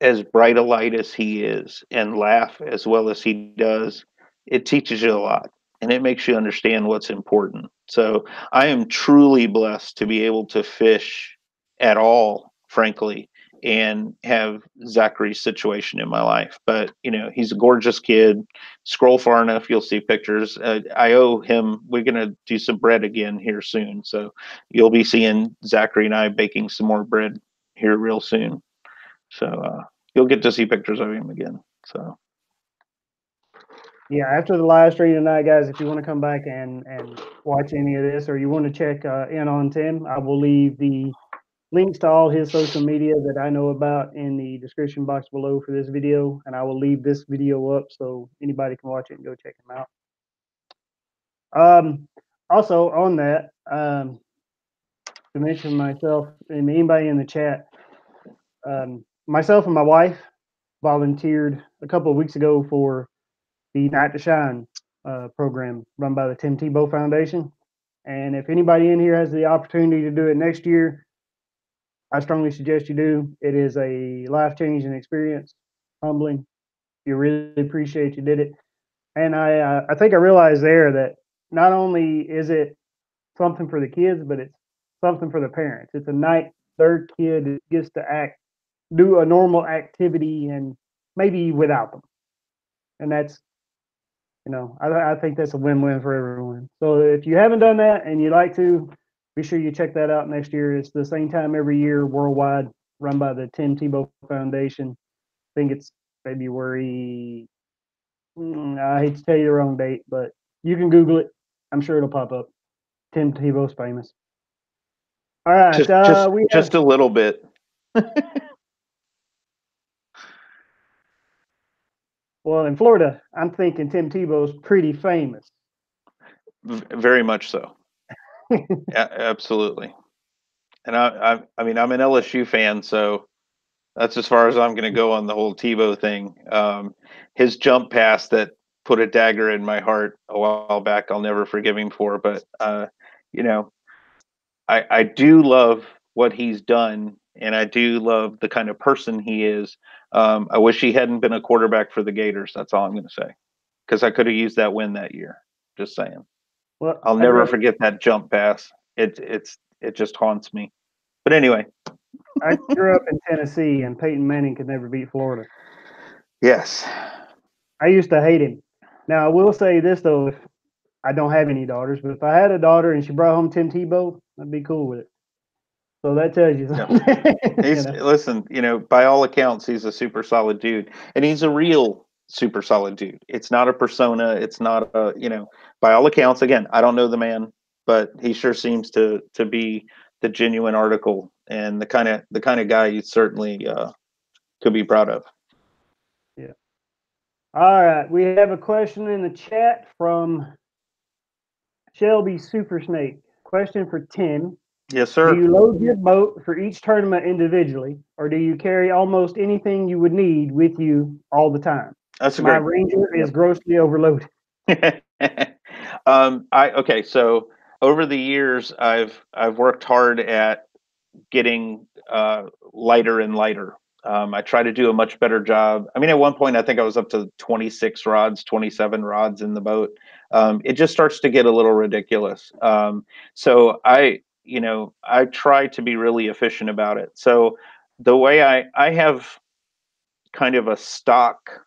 as bright a light as he is and laugh as well as he does, it teaches you a lot and it makes you understand what's important. So I am truly blessed to be able to fish at all, frankly, and have Zachary's situation in my life. But, he's a gorgeous kid. Scroll far enough, you'll see pictures. I owe him, we're going to do some bread again here soon. So you'll be seeing Zachary and I baking some more bread here real soon. So you'll get to see pictures of him again. So Yeah, after the live stream tonight, guys, if you want to come back and watch any of this, or you want to check in on Tim, I will leave the links to all his social media that I know about in the description box below for this video, and I will leave this video up so anybody can watch it and go check him out. Also on that, to mention myself and anybody in the chat, myself and my wife volunteered a couple of weeks ago for the Night to Shine program run by the Tim Tebow Foundation. And if anybody in here has the opportunity to do it next year, I strongly suggest you do. It is a life-changing experience, humbling. You really appreciate you did it. And I think I realized there that not only is it something for the kids, but it's something for the parents. It's a night their kid gets to do a normal activity and maybe without them. And that's, I think that's a win-win for everyone. So if you haven't done that and you'd like to, be sure you check that out next year. It's the same time every year, worldwide, run by the Tim Tebow Foundation. I think it's February. I hate to tell you the wrong date, but you can Google it. I'm sure it'll pop up. Tim Tebow's famous. All right, just a little bit. Well, in Florida, I'm thinking Tim Tebow's pretty famous. Very much so. Absolutely. And I mean, I'm an LSU fan, so that's as far as I'm going to go on the whole Tebow thing. His jump pass that put a dagger in my heart a while back, I'll never forgive him for. But I do love what he's done, and I do love the kind of person he is. I wish he hadn't been a quarterback for the Gators. That's all I'm going to say, because I could have used that win that year. Just saying. Well, I'll never forget that jump pass. It just haunts me. But anyway. I grew up in Tennessee, and Peyton Manning could never beat Florida. Yes. I used to hate him. Now, I will say this, though. If I don't have any daughters, but if I had a daughter and she brought home Tim Tebow, I'd be cool with it. So that tells you something. Listen, by all accounts, he's a super solid dude. And he's a real super solid dude. It's not a persona. It's not by all accounts, again, I don't know the man, but he sure seems to be the genuine article and the kind of guy you certainly could be proud of. Yeah. All right. We have a question in the chat from Shelby Super Snake. Question for Tim. Yes, sir. Do you load your boat for each tournament individually, or do you carry almost anything you would need with you all the time? My Ranger is grossly overloaded. Okay, so over the years, I've worked hard at getting lighter and lighter. I try to do a much better job. I mean, at one point, I think I was up to 26 rods, 27 rods in the boat. It just starts to get a little ridiculous. So I try to be really efficient about it. So the way I have kind of a stock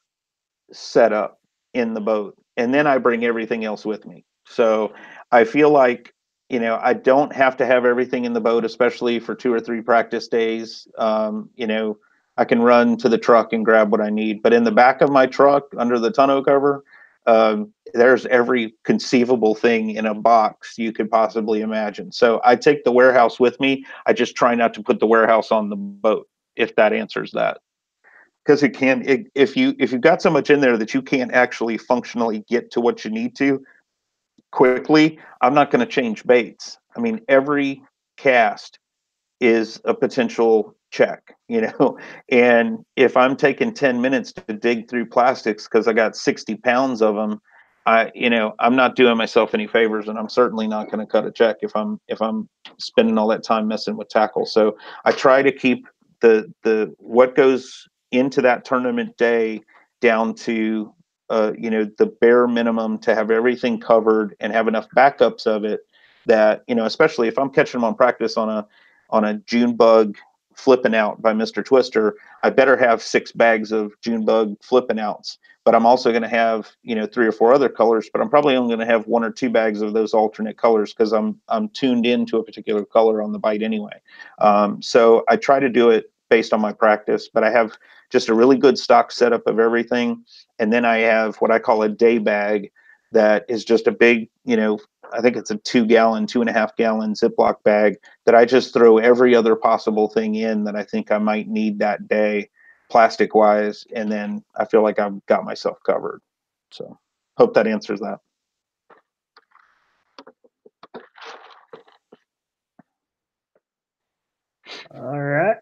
setup in the boat, and then I bring everything else with me. So I feel like I don't have to have everything in the boat, especially for 2 or 3 practice days. I can run to the truck and grab what I need. But in the back of my truck, under the tonneau cover, there's every conceivable thing in a box you could possibly imagine. So I take the warehouse with me. I just try not to put the warehouse on the boat, if that answers that. Because if you've got so much in there that you can't actually functionally get to what you need to quickly, I'm not going to change baits. I mean, every cast is a potential check, and if I'm taking 10 minutes to dig through plastics because I got 60 pounds of them, I'm not doing myself any favors, and I'm certainly not going to cut a check if I'm spending all that time messing with tackle. So I try to keep the what goes into that tournament day down to the bare minimum to have everything covered and have enough backups of it that especially if I'm catching them on practice on a June bug flipping out by Mr. Twister, I better have 6 bags of June bug flipping outs. But I'm also going to have 3 or 4 other colors, but I'm probably only going to have 1 or 2 bags of those alternate colors because I'm tuned into a particular color on the bite anyway. So I try to do it based on my practice, but I have just a really good stock setup of everything. And then I have what I call a day bag that is just a big, I think it's a 2.5 gallon Ziploc bag that I just throw every other possible thing in that I think I might need that day, plastic wise. And then I feel like I've got myself covered. So hope that answers that. All right.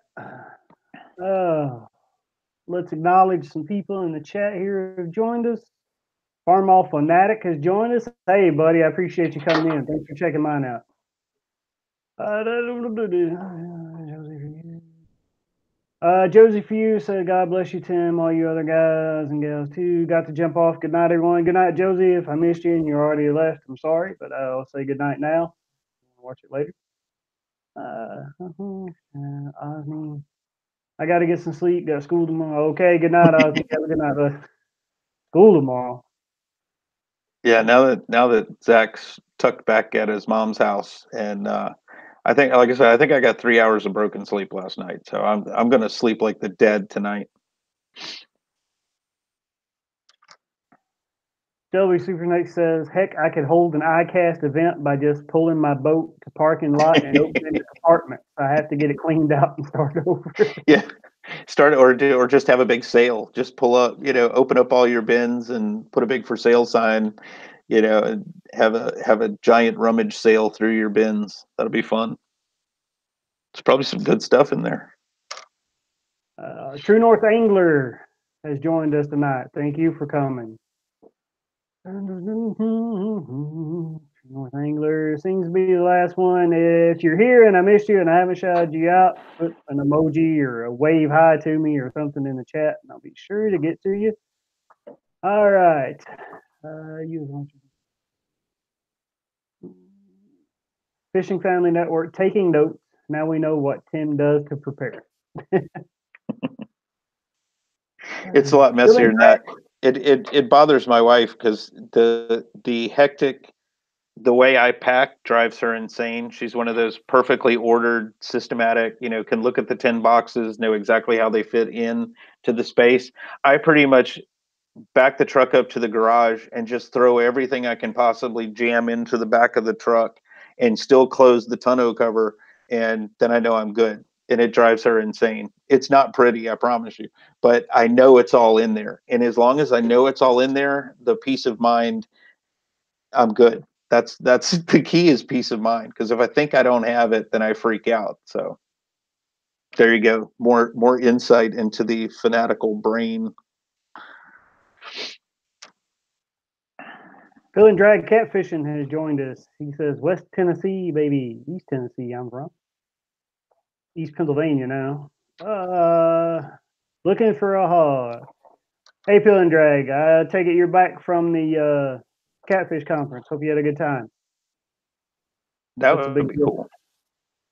Let's acknowledge some people in the chat here who have joined us. Farmall Fanatic has joined us. Hey, buddy, I appreciate you coming in. Thanks for checking mine out. Josie Few said, God bless you, Tim. All you other guys and gals, too. Got to jump off. Good night, everyone. Good night, Josie. If I missed you and you're already left, I'm sorry, but I'll say good night now. Watch it later. Osme. I got to get some sleep. Got school tomorrow. Okay, good night, Osme. Have a good night, bud. School tomorrow. Yeah, now that Zach's tucked back at his mom's house, and I think, like I said, I think I got 3 hours of broken sleep last night, so I'm gonna sleep like the dead tonight. Shelby Supernate says, heck, I could hold an iCast event by just pulling my boat to parking lot and opening the compartment. I have to get it cleaned out and start over. Yeah, start or just have a big sale. Just pull up, open up all your bins and put a big for sale sign, and have a giant rummage sale through your bins. That'll be fun. There's probably some good stuff in there. True North Angler has joined us tonight. Thank you for coming. North Angler seems to be the last one. If you're here and I missed you and I haven't shouted you out, put an emoji or a wave hi to me or something in the chat, and I'll be sure to get to you. All right. Fishing Family Network taking notes. Now we know what Tim does to prepare. It's a lot messier than that. It bothers my wife because the hectic, the way I pack drives her insane. She's one of those perfectly ordered, systematic, can look at the 10 boxes, know exactly how they fit in to the space. I pretty much back the truck up to the garage and just throw everything I can possibly jam into the back of the truck and still close the tonneau cover. And then I know I'm good. And it drives her insane. It's not pretty, I promise you, but I know it's all in there. And as long as I know it's all in there, the peace of mind, I'm good. That's the key, is peace of mind. Because if I think I don't have it, then I freak out. So there you go. More insight into the fanatical brain. Phil and Drag Catfishing has joined us. He says, West Tennessee, baby. East Tennessee, I'm from. East Pennsylvania now. Looking for a hog. Hey, Phil and Drag. I take it you're back from the Catfish Conference. Hope you had a good time. That would be cool.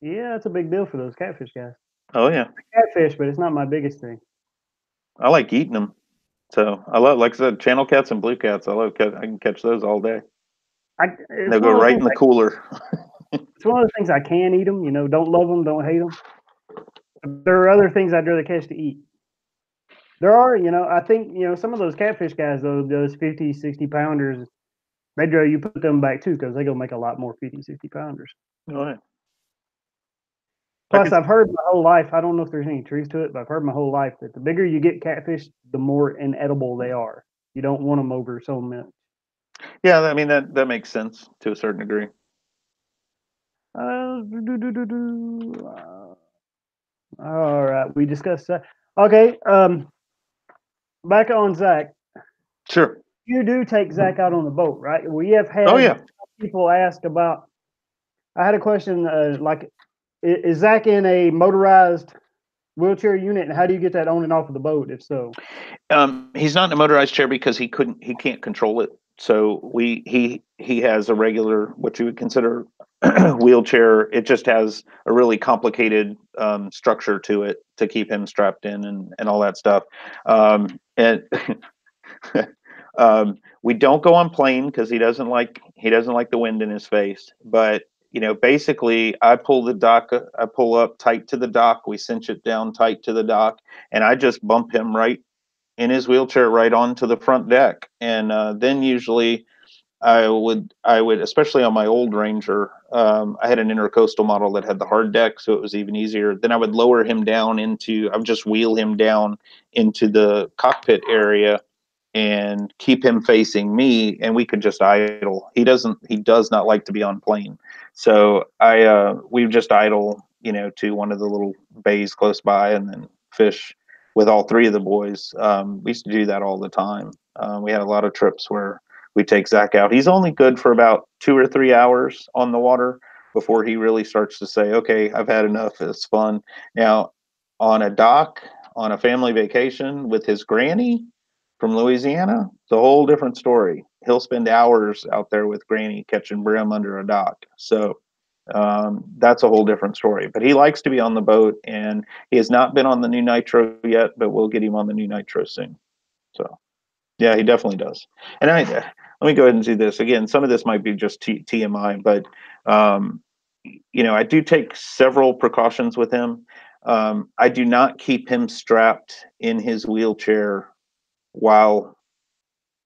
Yeah, it's a big deal for those catfish guys. Oh, yeah. Catfish, but it's not my biggest thing. I like eating them. So I love, like I said, channel cats and blue cats. I can catch those all day. They'll go right in the cooler. It's one of the things I can eat them. Don't love them, don't hate them. But there are other things I'd rather catch to eat. There are, I think, some of those catfish guys, though, those 50, 60 pounders, they'd rather you put them back too, because they're going to make a lot more 50, 60 pounders. Oh, yeah. Plus, I've heard my whole life, I don't know if there's any truth to it, but I've heard my whole life that the bigger you get catfish, the more inedible they are. You don't want them over so much. Yeah, I mean, that makes sense to a certain degree. All right, we discussed that. Okay, back on Zach. Sure. You do take Zach out on the boat, right? We have had people ask about. I had a question is Zach in a motorized wheelchair unit, and how do you get that on and off of the boat, if so? He's not in a motorized chair because he can't control it. So he has a regular, what you would consider wheelchair. It just has a really complicated structure to it to keep him strapped in and all that stuff. And we don't go on plane because he doesn't like the wind in his face. But basically, I pull up tight to the dock. We cinch it down tight to the dock, and I just bump him right in his wheelchair right onto the front deck. And then usually I would, especially on my old Ranger, I had an intercoastal model that had the hard deck, so it was even easier. Then I would lower him down I would just wheel him down into the cockpit area and keep him facing me, and we could just idle. He does not like to be on plane. So we would just idle, to one of the little bays close by and then fish with all three of the boys. We used to do that all the time. We had a lot of trips where we take Zach out. He's only good for about 2 or 3 hours on the water before he really starts to say, okay, I've had enough. It's fun. Now, on a dock, on a family vacation with his granny from Louisiana, it's a whole different story. He'll spend hours out there with granny catching brim under a dock. So that's a whole different story. But he likes to be on the boat, and he has not been on the new Nitro yet, but we'll get him on the new Nitro soon. So yeah, he definitely does. And let me go ahead and do this again. Some of this might be just TMI, but I do take several precautions with him. I do not keep him strapped in his wheelchair while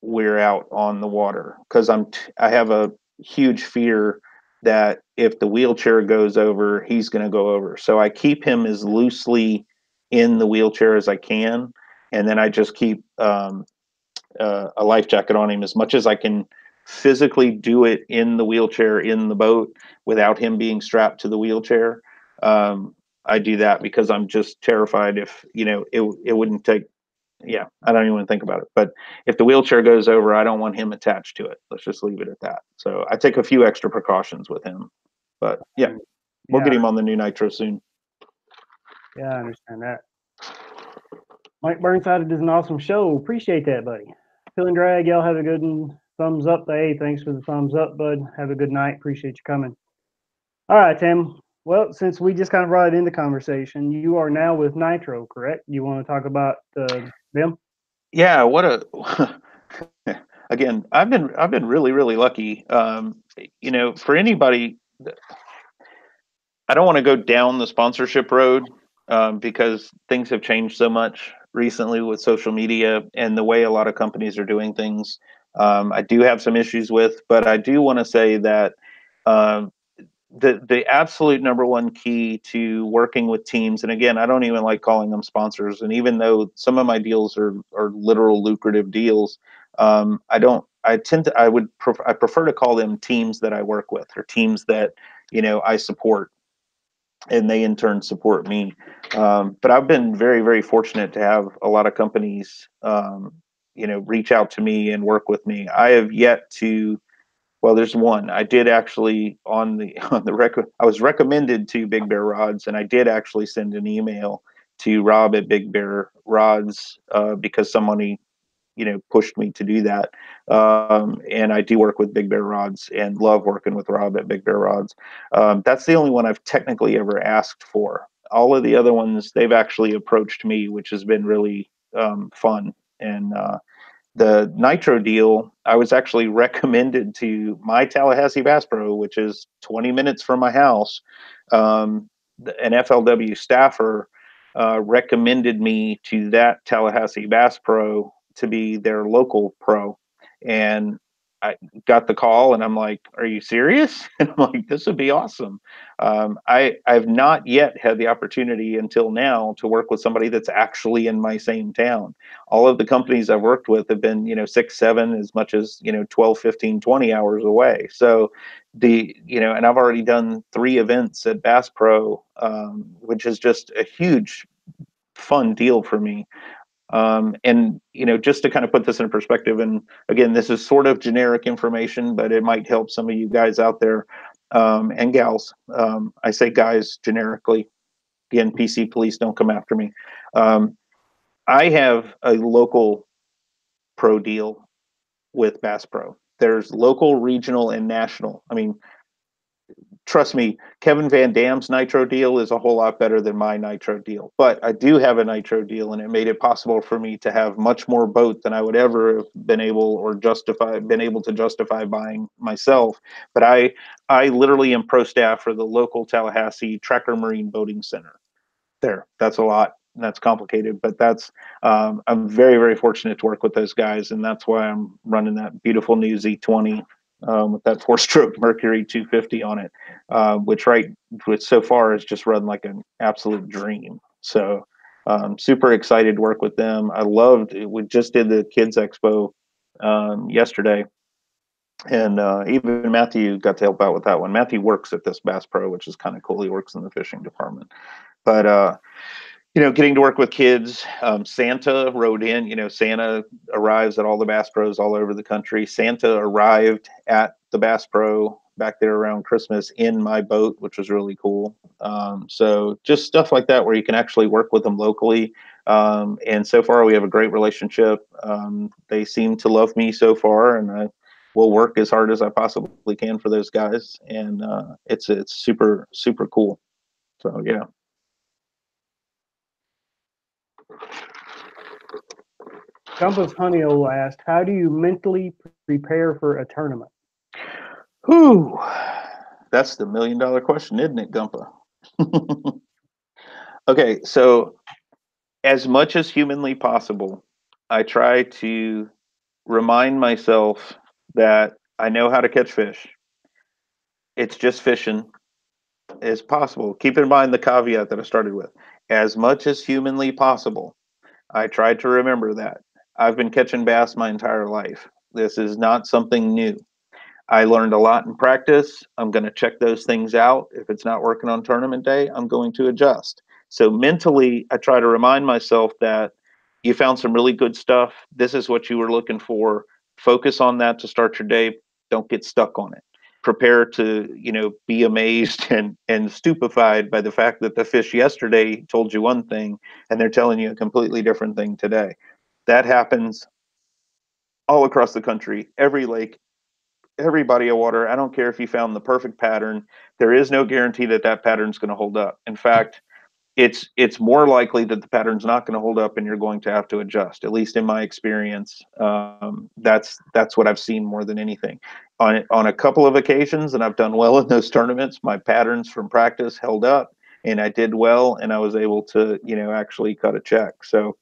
we're out on the water, because I have a huge fear that if the wheelchair goes over, he's going to go over. So I keep him as loosely in the wheelchair as I can, and then I just keep a life jacket on him as much as I can physically do it in the wheelchair in the boat without him being strapped to the wheelchair. I do that because I'm just terrified if it wouldn't take. Yeah, I don't even want to think about it. But if the wheelchair goes over, I don't want him attached to it. Let's just leave it at that. So I take a few extra precautions with him. But yeah, we'll Yeah, get him on the new Nitro soon. yeah, I understand that. Mike Burnside does an awesome show. Appreciate that, buddy. Phil and Drag, y'all have a good one. Thumbs up. Hey, thanks for the thumbs up, bud. Have a good night. Appreciate you coming. All right, Tim. Well, since we just kind of brought it into conversation, you are now with Nitro, correct? You want to talk about them? Yeah, what a again, I've been really, really lucky. For anybody, I don't want to go down the sponsorship road, because things have changed so much recently with social media and the way a lot of companies are doing things. I do have some issues with, but I do want to say that um, the absolute number one key to working with teams, and again, I don't even like calling them sponsors, and even though some of my deals are literal lucrative deals, I prefer to call them teams that I work with, or teams that I support, and they in turn support me. But I've been very, very fortunate to have a lot of companies, reach out to me and work with me. I have yet to. Well, there's one. I did actually on the on the record. I was recommended to Big Bear Rods, and I did actually send an email to Rob at Big Bear Rods, because somebody pushed me to do that. And I do work with Big Bear Rods and love working with Rob at Big Bear Rods. That's the only one I've technically ever asked for. All of the other ones, they've actually approached me, which has been really fun. And the Nitro deal, I was actually recommended to my Tallahassee Bass Pro, which is 20 minutes from my house. An FLW staffer recommended me to that Tallahassee Bass Pro to be their local pro. And I got the call, and I'm like, "Are you serious?" And I'm like, "This would be awesome." I've not yet had the opportunity until now to work with somebody that's actually in my same town. All of the companies I've worked with have been 6, 7, as much as 12, 15, 20 hours away. So and I've already done 3 events at Bass Pro, which is just a huge fun deal for me. And just to kind of put this in perspective, and again, this is sort of generic information, but it might help some of you guys out there, and gals. I say guys generically. Again, PC police, don't come after me. I have a local pro deal with Bass Pro. There's local, regional, and national. I mean, trust me, Kevin Van Dam's Nitro deal is a whole lot better than my Nitro deal. But I do have a Nitro deal, and it made it possible for me to have much more boat than I would ever have been able to justify buying myself. But I literally am pro staff for the local Tallahassee Tracker Marine Boating Center. That's a lot. That's complicated, but I'm very, very fortunate to work with those guys, and that's why I'm running that beautiful new Z20 with that four-stroke Mercury 250 on it, which so far has just run like an absolute dream. So super excited to work with them. I loved it. We just did the Kids Expo yesterday, and even Matthew got to help out with that one. Matthew works at this Bass Pro, which is kind of cool. He works in the fishing department. But getting to work with kids. Santa rode in. Santa arrives at all the Bass Pros all over the country. Santa arrived at the Bass Pro back there around Christmas in my boat, which was really cool. So just stuff like that where you can actually work with them locally. And so far, we have a great relationship. They seem to love me so far, and I will work as hard as I possibly can for those guys. And it's super, super cool. So, yeah. Compass Honeyol asked, "How do you mentally prepare for a tournament?" Whew. That's the $1,000,000 question, isn't it, Gumpa? Okay, so as much as humanly possible, I try to remind myself that I know how to catch fish. It's just fishing as possible. Keep in mind the caveat that I started with. As much as humanly possible, I try to remember that. I've been catching bass my entire life. This is not something new. I learned a lot in practice. I'm going to check those things out. If it's not working on tournament day, I'm going to adjust. So mentally, I try to remind myself that you found some really good stuff. This is what you were looking for. Focus on that to start your day. Don't get stuck on it. Prepare to, be amazed and stupefied by the fact that the fish yesterday told you one thing and they're telling you a completely different thing today. That happens all across the country, every lake, every body of water. I don't care if you found the perfect pattern. There is no guarantee that that pattern's going to hold up. In fact, it's more likely that the pattern's not going to hold up and you're going to have to adjust. At least in my experience, that's what I've seen more than anything. On a couple of occasions, and I've done well in those tournaments, my patterns from practice held up, and I did well, and I was able to actually cut a check. So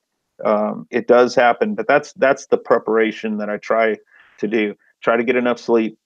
it does happen, but that's the preparation that I try to do. Try to get enough sleep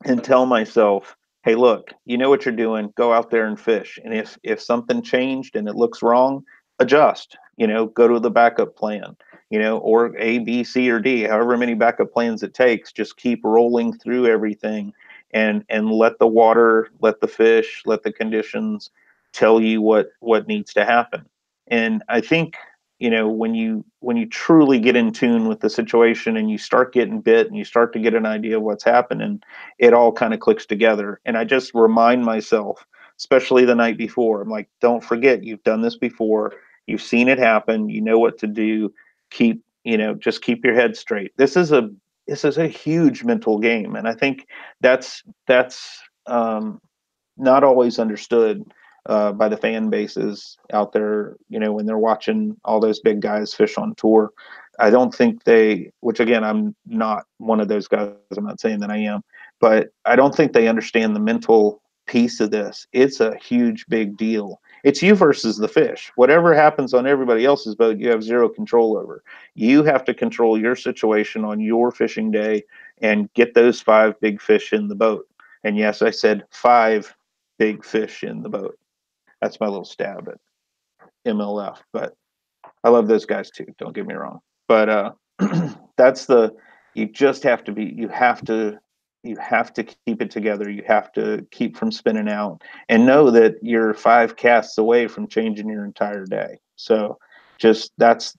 and tell myself, hey, look, you know what you're doing, go out there and fish. And if something changed and it looks wrong, adjust, go to the backup plan, or A, B, C, or D, however many backup plans it takes. Just keep rolling through everything and let the water, let the fish, let the conditions tell you what needs to happen. And I think when you truly get in tune with the situation and you start getting bit and you start to get an idea of what's happening, it all kind of clicks together. And I just remind myself, especially the night before, I'm like, don't forget, you've done this before, you've seen it happen, you know what to do. Just keep your head straight. This is a huge mental game, and I think that's not always understood by the fan bases out there, when they're watching all those big guys fish on tour. I don't think which again, I'm not one of those guys, I'm not saying that I am, but I don't think they understand the mental piece of this. It's a huge, big deal. It's you versus the fish. Whatever happens on everybody else's boat, you have zero control over. You have to control your situation on your fishing day and get those 5 big fish in the boat. And yes, I said 5 big fish in the boat. That's my little stab at MLF, but I love those guys too. Don't get me wrong. But that's you just have to you have to keep it together. You have to keep from spinning out and know that you're 5 casts away from changing your entire day. So just that's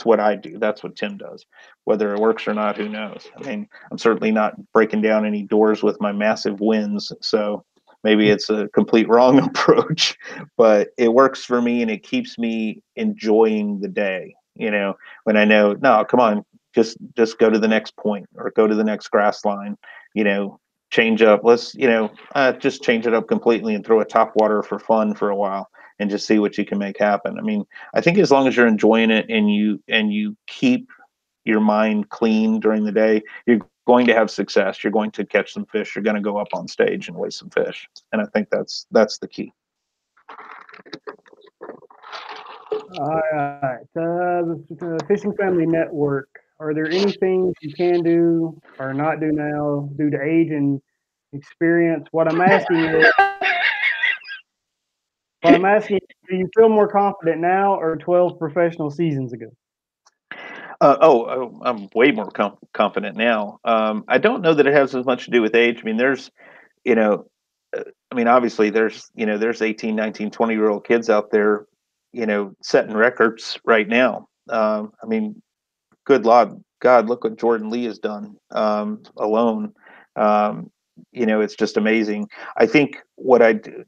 what I do. That's what Tim does. Whether it works or not, who knows? I mean, I'm certainly not breaking down any doors with my massive wins. So maybe it's a complete wrong approach, but it works for me and it keeps me enjoying the day. When I know, no, come on, just go to the next point or go to the next grass line, change up. Let's, just change it up completely and throw a top water for fun for a while and just see what you can make happen. I mean, I think as long as you're enjoying it and you keep your mind clean during the day, you're going to have success. You're going to catch some fish. You're going to go up on stage and weigh some fish. And I think that's the key. All right. The Fishing Family Network are there any things you can do or not do now due to age and experience? What I'm asking, do you feel more confident now or 12 professional seasons ago? I'm way more confident now. I don't know that it has as much to do with age. I mean, there's, you know, I mean, obviously there's 18, 19, 20-year-old kids out there, setting records right now. I mean, good Lord, God, look what Jordan Lee has done alone. Um, it's just amazing. I think what I do,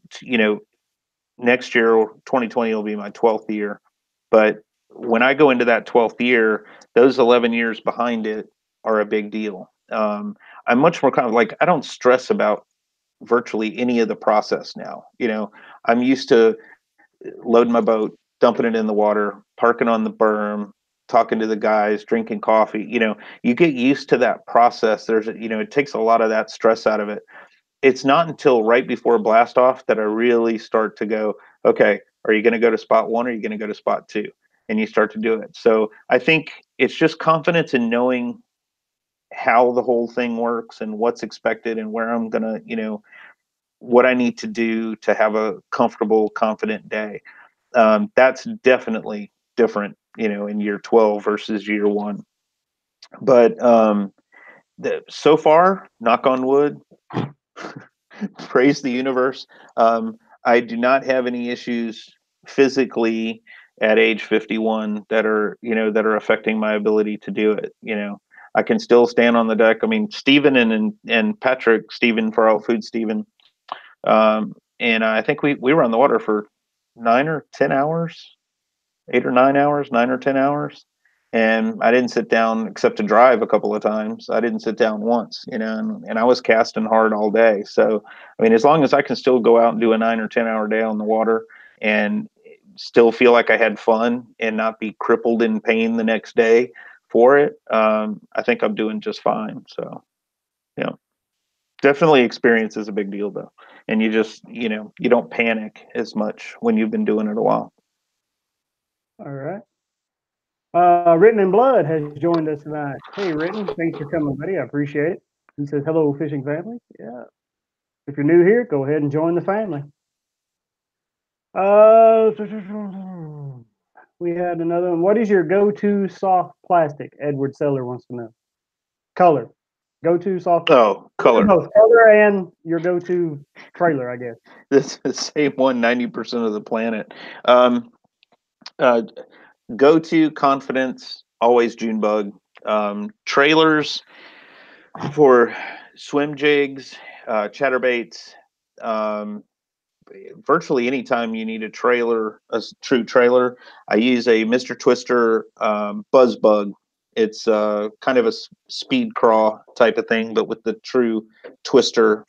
next year, 2020 will be my 12th year. But when I go into that 12th year, those 11 years behind it are a big deal. I'm much more kind of like, I don't stress about virtually any of the process now. I'm used to loading my boat, dumping it in the water, parking on the berm, talking to the guys, drinking coffee. You get used to that process. It takes a lot of that stress out of it. It's not until right before blast off that I really start to go, okay, are you going to go to spot one or are you going to go to spot two? And you start to do it. So I think it's just confidence in knowing how the whole thing works and what's expected and where I'm going to, what I need to do to have a comfortable, confident day. That's definitely different, in year 12 versus year one. But so far, knock on wood, praise the universe. I do not have any issues physically at age 51 that are affecting my ability to do it. I can still stand on the deck. I mean, Stephen and Patrick, Stephen for Outfood Stephen, and I think we were on the water for 9 or 10 hours, 8 or 9 hours, 9 or 10 hours. And I didn't sit down except to drive a couple of times. I didn't sit down once, and I was casting hard all day. So, I mean, as long as I can still go out and do a 9 or 10 hour day on the water and still feel like I had fun and not be crippled in pain the next day for it, I think I'm doing just fine. So, yeah, definitely experience is a big deal though. And you just, you don't panic as much when you've been doing it a while. All right. Written in Blood has joined us tonight. Hey, Written, thanks for coming, buddy. I appreciate it. He says, hello, fishing family. Yeah. If you're new here, go ahead and join the family. We had another one. What is your go-to soft plastic? Edward Seller wants to know. Color. Go-to soft. Oh, color. Both color and your go-to trailer, I guess. This is the same one 90% of the planet. Go-to confidence, always June bug. Trailers for swim jigs, chatterbaits. Virtually anytime you need a trailer, a true trailer, I use a Mr. Twister Buzz Bug. It's kind of a speed craw type of thing, but with the true twister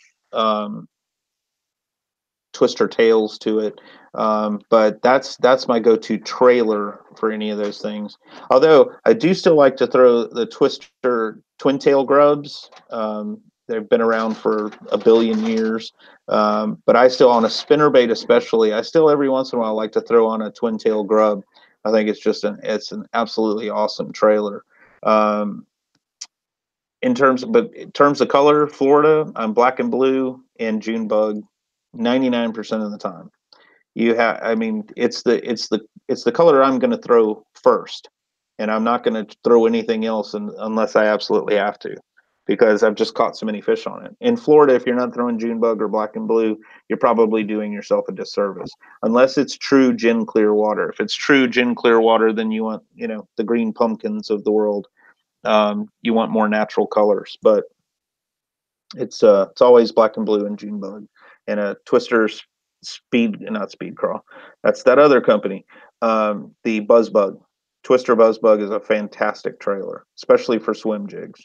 twister tails to it. But that's my go-to trailer for any of those things. Although I do still like to throw the Twister twin tail grubs. They've been around for a billion years. But I still, on a spinnerbait especially, I still every once in a while like to throw on a twin tail grub. I think it's an absolutely awesome trailer. In terms of color, Florida, I'm black and blue and June bug 99% of the time. I mean, it's the color I'm going to throw first, and I'm not going to throw anything else unless I absolutely have to, because I've just caught so many fish on it. In Florida, if you're not throwing June bug or black and blue, you're probably doing yourself a disservice, unless it's true gin clear water. If it's true gin clear water, then you want, the green pumpkins of the world. You want more natural colors, but it's always black and blue and June bug and a Twister's not speed crawl. That's that other company. The Buzz Bug, Twister Buzz Bug is a fantastic trailer, especially for swim jigs.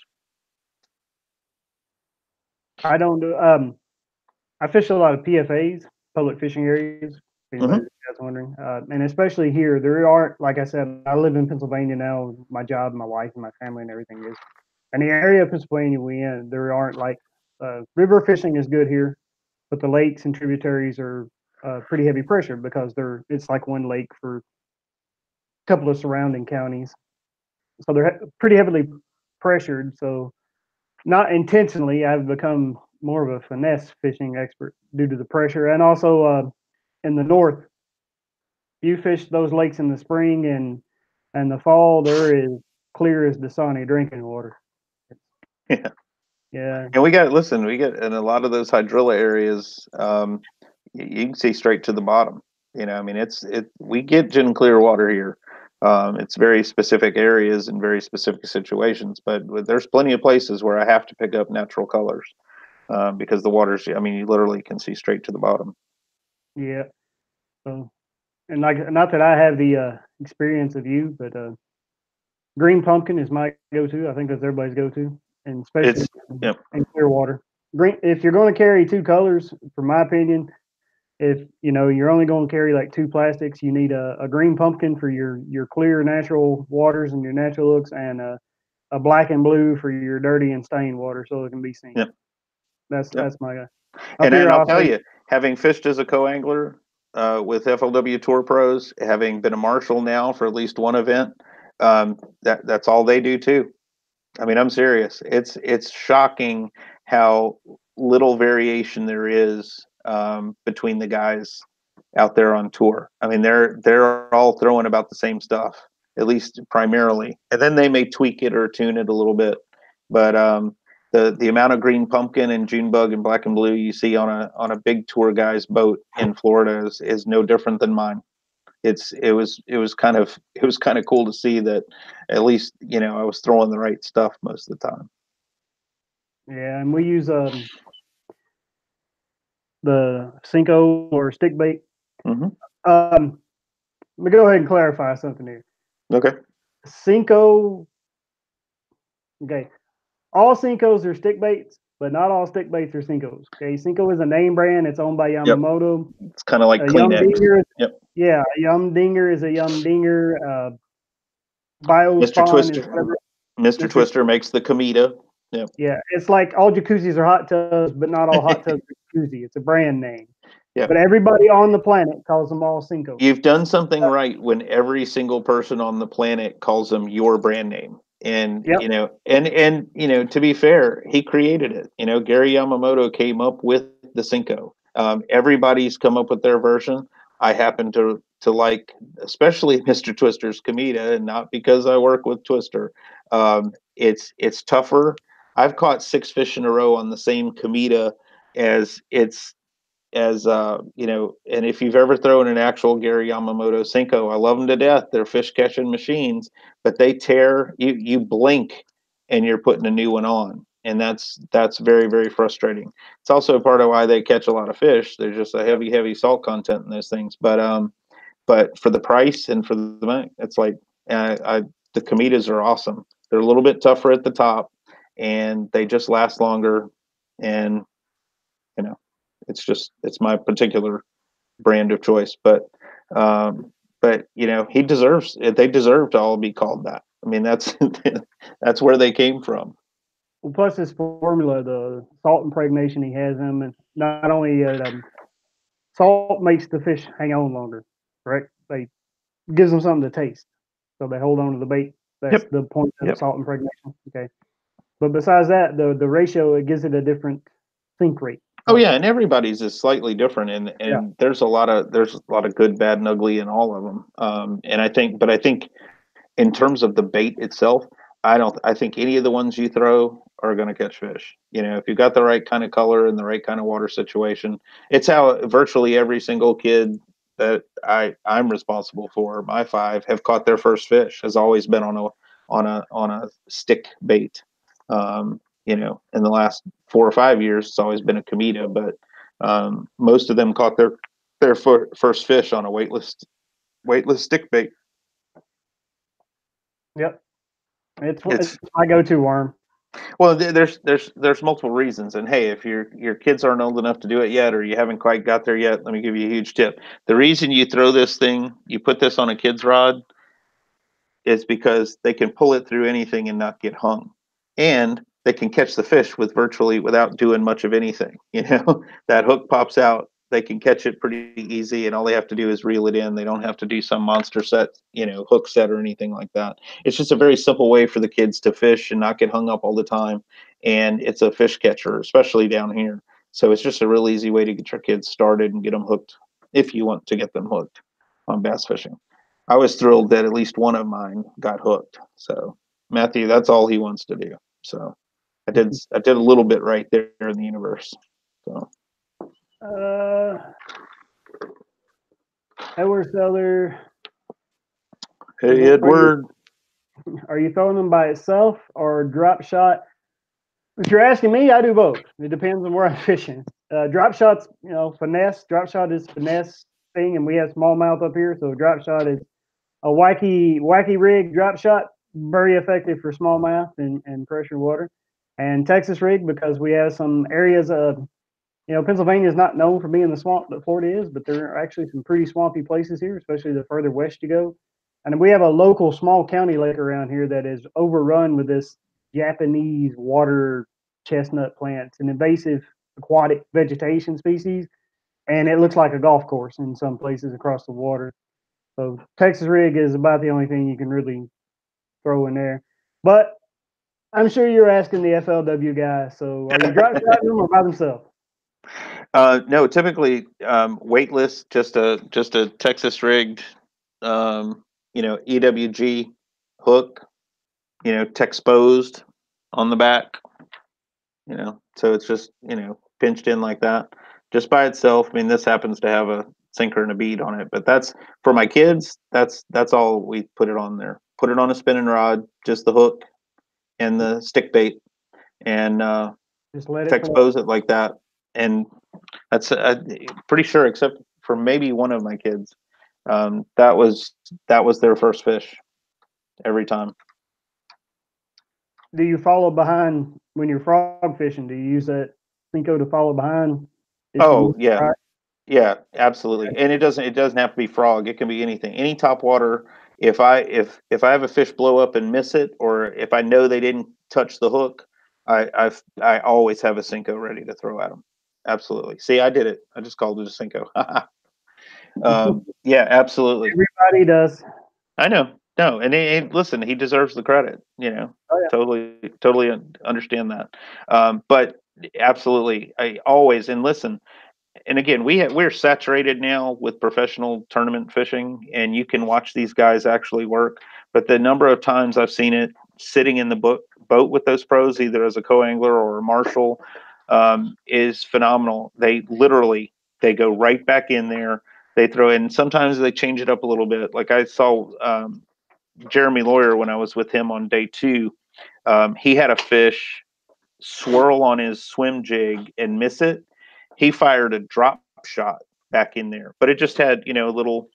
I don't do. I fish a lot of PFAs, public fishing areas. If anybody's wondering, and especially here, there aren't. Like I said, I live in Pennsylvania now. My job, my wife, and my family, and everything is. And the area of Pennsylvania we in, there aren't like river fishing is good here, but the lakes and tributaries are pretty heavy pressure because it's like one lake for a couple of surrounding counties. so they're pretty heavily pressured. So not intentionally, I've become more of a finesse fishing expert due to the pressure, and also in the north, you fish those lakes in the spring and the fall, they're as clear as Dasani drinking water. Yeah. Yeah, And we get in a lot of those hydrilla areas, you can see straight to the bottom. I mean, we get gin clear water here. It's very specific areas and very specific situations, but there's plenty of places where I have to pick up natural colors, because the water's, I mean, you literally can see straight to the bottom. yeah. So, and like, not that I have the experience of you, but green pumpkin is my go-to. I think that's everybody's go-to, and especially It's, yep. in clear water. Green. If you're going to carry two colors, for my opinion, if you're only going to carry like two plastics, you need a green pumpkin for your clear natural waters and your natural looks, and a black and blue for your dirty and stained water, so it can be seen. Yep. Yep. That's my up And here. I'll I'll tell say, you, having fished as a co-angler with FLW Tour Pros, having been a marshal now for at least one event, that's all they do too. I mean, I'm serious. It's shocking how little variation there is between the guys out there on tour. I mean, they're all throwing about the same stuff, at least primarily, and then they may tweak it or tune it a little bit. But the amount of green pumpkin and June bug and black and blue you see on a big tour guy's boat in Florida is no different than mine. It was kind of cool to see that at least I was throwing the right stuff most of the time. yeah, and we use the Cinco or stick bait. Mm-hmm. Let me go ahead and clarify something here. Okay. Cinco, okay, all Cincos are stick baits, but not all stick baits are Cincos. Okay, Cinco is a name brand. It's owned by Yep. Yamamoto. It's kind of like A Yum Kleenex. Dinger, Yep. yeah, a Yum Dinger is a Yum Dinger. Mr. Biospawn is Twister. whatever. Mr. Mr. Twister makes the Comida. Yep. Yeah, it's like all jacuzzis are hot tubs, but not all hot tubs are jacuzzi. It's a brand name. Yeah. But everybody on the planet calls them all Cinco. You've done something right when every single person on the planet calls them your brand name. And Yep. and to be fair, he created it. Gary Yamamoto came up with the Cinco. Everybody's come up with their version. I happen to like, especially Mr. Twister's Comida, and not because I work with Twister. It's tougher. I've caught 6 fish in a row on the same Comida as and if you've ever thrown an actual Gary Yamamoto Cinco, I love them to death. They're fish catching machines, but they tear. You blink and you're putting a new one on, and that's very, very frustrating. It's also part of why they catch a lot of fish. There's just a heavy salt content in those things, but for the price and for the money, it's like the Comitas are awesome. They're a little bit tougher at the top, and they just last longer, and it's my particular brand of choice. But he deserves it. They deserve to all be called that. I mean, that's that's where they came from. Well, plus his formula, the salt impregnation he has in him, and not only salt makes the fish hang on longer, right? They gives them something to taste, so they hold on to the bait. That's Yep. the point of Yep. salt impregnation. Okay, but besides that, the ratio, it gives it a different sink rate. Oh yeah, and everybody's is slightly different, and Yeah. there's a lot of good, bad, and ugly in all of them. And I think in terms of the bait itself, I think any of the ones you throw are going to catch fish. If you've got the right kind of color and the right kind of water situation. It's how virtually every single kid that I'm responsible for, my 5, have caught their first fish, has always been on a stick bait. In the last 4 or 5 years, it's always been a Comida, but most of them caught their first fish on a weightless stick bait. Yep, it's my go-to worm. Well, there's multiple reasons, and hey, if your kids aren't old enough to do it yet, or you haven't quite got there yet, let me give you a huge tip. The reason you throw this thing, you put this on a kid's rod, is because they can pull it through anything and not get hung, and they can catch the fish without doing much of anything. That hook pops out, They can catch it pretty easy, and all they have to do is reel it in. They don't have to do some monster set, hook set or anything like that. It's just a very simple way for the kids to fish and not get hung up all the time. And it's a fish catcher, especially down here. So it's just a real easy way to get your kids started and get them hooked if you want to get them hooked on bass fishing. I was thrilled that at least one of mine got hooked. So Matthew, that's all he wants to do. So I did a little bit right there in the universe. So Edward Seller. Hey Edward. Are you throwing them by itself or drop shot? If you're asking me, I do both. It depends on where I'm fishing. Drop shot's, finesse. Drop shot is finesse thing, and we have smallmouth up here, so drop shot is a wacky rig drop shot, very effective for smallmouth and pressure water. And Texas rig, because we have some areas of, Pennsylvania is not known for being the swamp that Florida is, but there are actually some pretty swampy places here, especially the further west you go. And we have a local small county lake around here that is overrun with this Japanese water chestnut plant. It's an invasive aquatic vegetation species, and it looks like a golf course in some places across the water. So Texas rig is about the only thing you can really throw in there. But I'm sure you're asking the FLW guy. So are you drop shotting them or by themselves? No, typically weightless, just a Texas rigged, EWG hook, Texposed on the back, so it's just pinched in like that, just by itself. I mean, this happens to have a sinker and a bead on it, but that's for my kids. That's all we put it on there. Put it on a spinning rod, just the hook and the stick bait, and just let it Texpose it like that. And that's pretty sure, except for maybe one of my kids, that was their first fish every time. Do you follow behind when you're frog fishing? Do you use that Cinco to follow behind? Oh yeah, yeah, absolutely. And it doesn't have to be frog. It can be anything, any top water. If I have a fish blow up and miss it, or if I know they didn't touch the hook, I always have a Cinco ready to throw at them. Absolutely. See, I did it. I just called it a Cinco. Yeah, absolutely. Everybody does. I know. No, and listen, he deserves the credit. Oh, yeah. Totally understand that. But absolutely, I always, and listen. And again, we're saturated now with professional tournament fishing, and you can watch these guys actually work. But the number of times I've seen it sitting in the boat with those pros, either as a co-angler or a marshal, is phenomenal. They go right back in there. They throw in. Sometimes they change it up a little bit. Like I saw Jeremy Lawyer when I was with him on day 2. He had a fish swirl on his swim jig and miss it. He fired a drop shot back in there, but it just had a little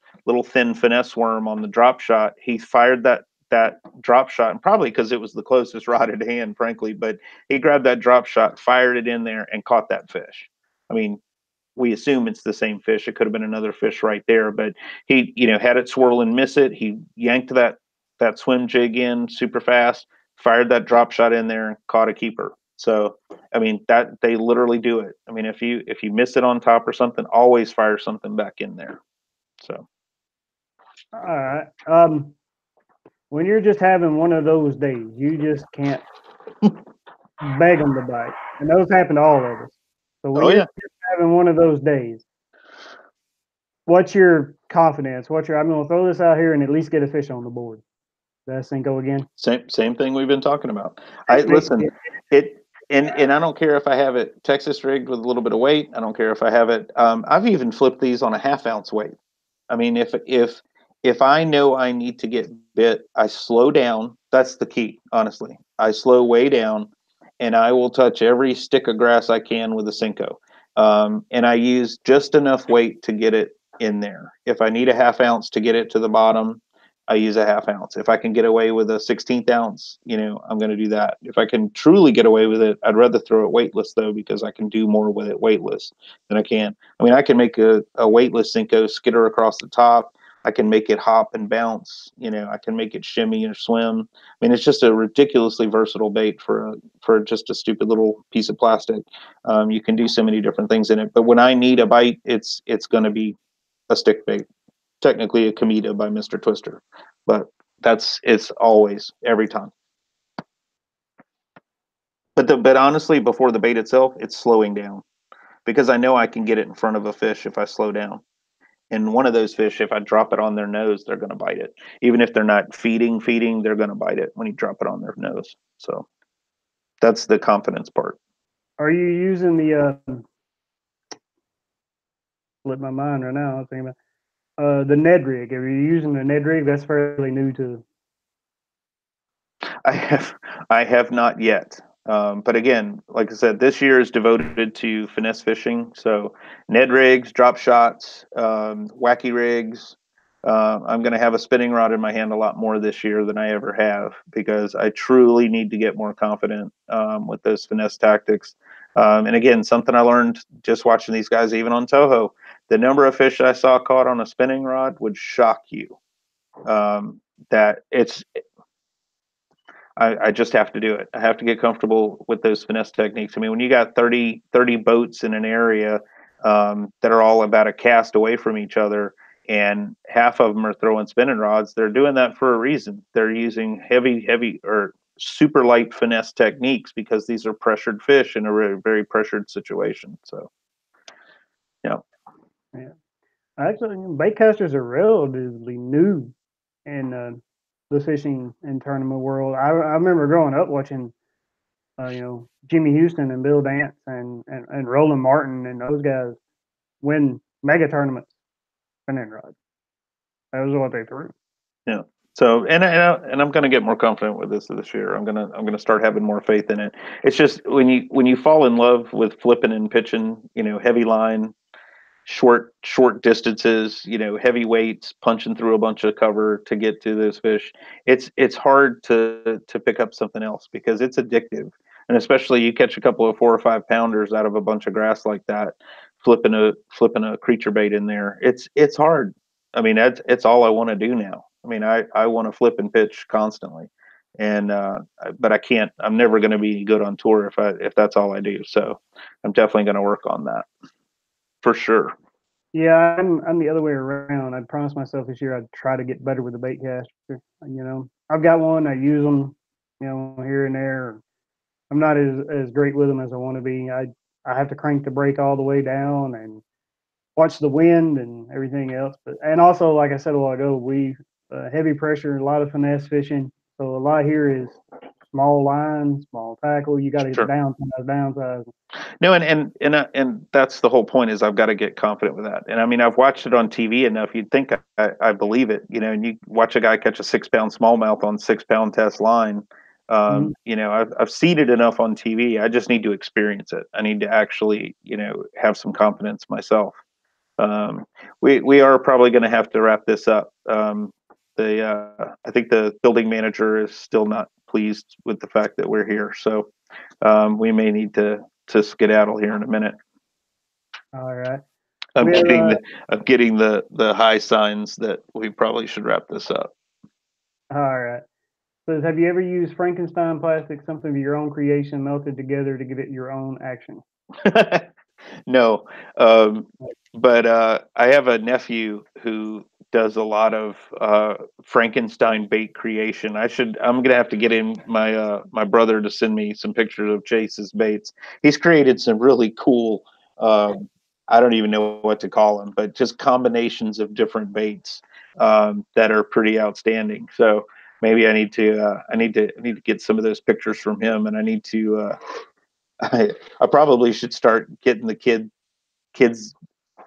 thin finesse worm on the drop shot. He fired that drop shot, and probably because it was the closest rod at hand, frankly, but he grabbed that drop shot, fired it in there, and caught that fish. I mean, we assume it's the same fish. It could have been another fish right there, but he had it swirl and miss it. He yanked that swim jig in super fast, fired that drop shot in there, and caught a keeper. So, I mean, that they literally do it. I mean, if you miss it on top or something, always fire something back in there. So, all right. When you're just having one of those days, you just can't beg them to bite, and those happen to all of us. So when you're just having one of those days, what's your confidence? I'm going to throw this out here and at least get a fish on the board. That Cinco again. Same thing we've been talking about. Listen, and I don't care if I have it Texas rigged with a little bit of weight. I don't care if I have it. I've even flipped these on a 1/2 ounce weight. I mean, if I know I need to get bit, I slow down. That's the key, honestly. I slow way down, and I will touch every stick of grass I can with a Cinco. And I use just enough weight to get it in there. If I need a 1/2 ounce to get it to the bottom, I use a 1/2 ounce. If I can get away with a 1/16 ounce, I'm going to do that. If I can truly get away with it, I'd rather throw it weightless though, because I can do more with it weightless than I can. I mean, I can make a weightless Cinco skitter across the top, I can make it hop and bounce. I can make it shimmy or swim. I mean, it's just a ridiculously versatile bait for just a stupid little piece of plastic. You can do so many different things in it. But when I need a bite, it's going to be a stick bait, technically a Cometa by Mr. Twister, but it's always every time. But honestly, before the bait itself, it's slowing down because I know I can get it in front of a fish if I slow down. And one of those fish, if I drop it on their nose, they're going to bite it. Even if they're not feeding, they're going to bite it when you drop it on their nose. So that's the confidence part. Are you using the slip my mind right now? I was thinking about the Ned rig. Are you using the Ned rig? That's fairly new to. I have not yet. But again, like I said, this year is devoted to finesse fishing. So Ned rigs, drop shots, wacky rigs. I'm going to have a spinning rod in my hand a lot more this year than I ever have because I truly need to get more confident with those finesse tactics. And again, something I learned just watching these guys, even on Toho, the number of fish I saw caught on a spinning rod would shock you. That I just have to do it. I have to get comfortable with those finesse techniques. I mean, when you got 30 boats in an area that are all about a cast away from each other, and half of them are throwing spinning rods, they're doing that for a reason. They're using heavy or super light finesse techniques because these are pressured fish in a very, very pressured situation. So, yeah. Actually, bait casters are relatively new in the fishing and tournament world. I remember growing up watching, Jimmy Houston and Bill Dance and Roland Martin and those guys win mega tournaments spinning rods. That was what they threw. Yeah. So and I'm going to get more confident with this year. I'm gonna start having more faith in it. It's just when you fall in love with flipping and pitching, heavy line, short distances, heavy weights, punching through a bunch of cover to get to those fish. It's hard to pick up something else because it's addictive, and especially you catch a couple of 4 or 5 pounders out of a bunch of grass like that, flipping a creature bait in there. It's hard. I mean, it's all I want to do now. I mean, I want to flip and pitch constantly, and but I can't. I'm never going to be good on tour if that's all I do. So I'm definitely going to work on that for sure. Yeah, I'm the other way around. I promised myself this year I'd try to get better with the bait caster. I've got one. I use them, here and there. I'm not as great with them as I want to be. I have to crank the brake all the way down and watch the wind and everything else. And also, like I said a while ago, we heavy pressure, a lot of finesse fishing. So a lot here is small line, small tackle. You got to downsize. No, and that's the whole point is I've got to get confident with that. And I mean, I've watched it on TV enough. You'd think I believe it, and you watch a guy catch a 6-pound smallmouth on 6-pound test line. I've seen it enough on TV. I just need to experience it. I need to actually, have some confidence myself. We are probably going to have to wrap this up. I think the building manager is still not pleased with the fact that we're here. So we may need to skedaddle here in a minute. All right. I'm getting the high signs that we probably should wrap this up. All right. So have you ever used Frankenstein plastic, something of your own creation, melted together to give it your own action? No, but I have a nephew who does a lot of Frankenstein bait creation. I'm gonna have to get in my brother to send me some pictures of Chase's baits. He's created some really cool. I don't even know what to call them, but just combinations of different baits that are pretty outstanding. So maybe I need to get some of those pictures from him, and I need to. I probably should start getting the kids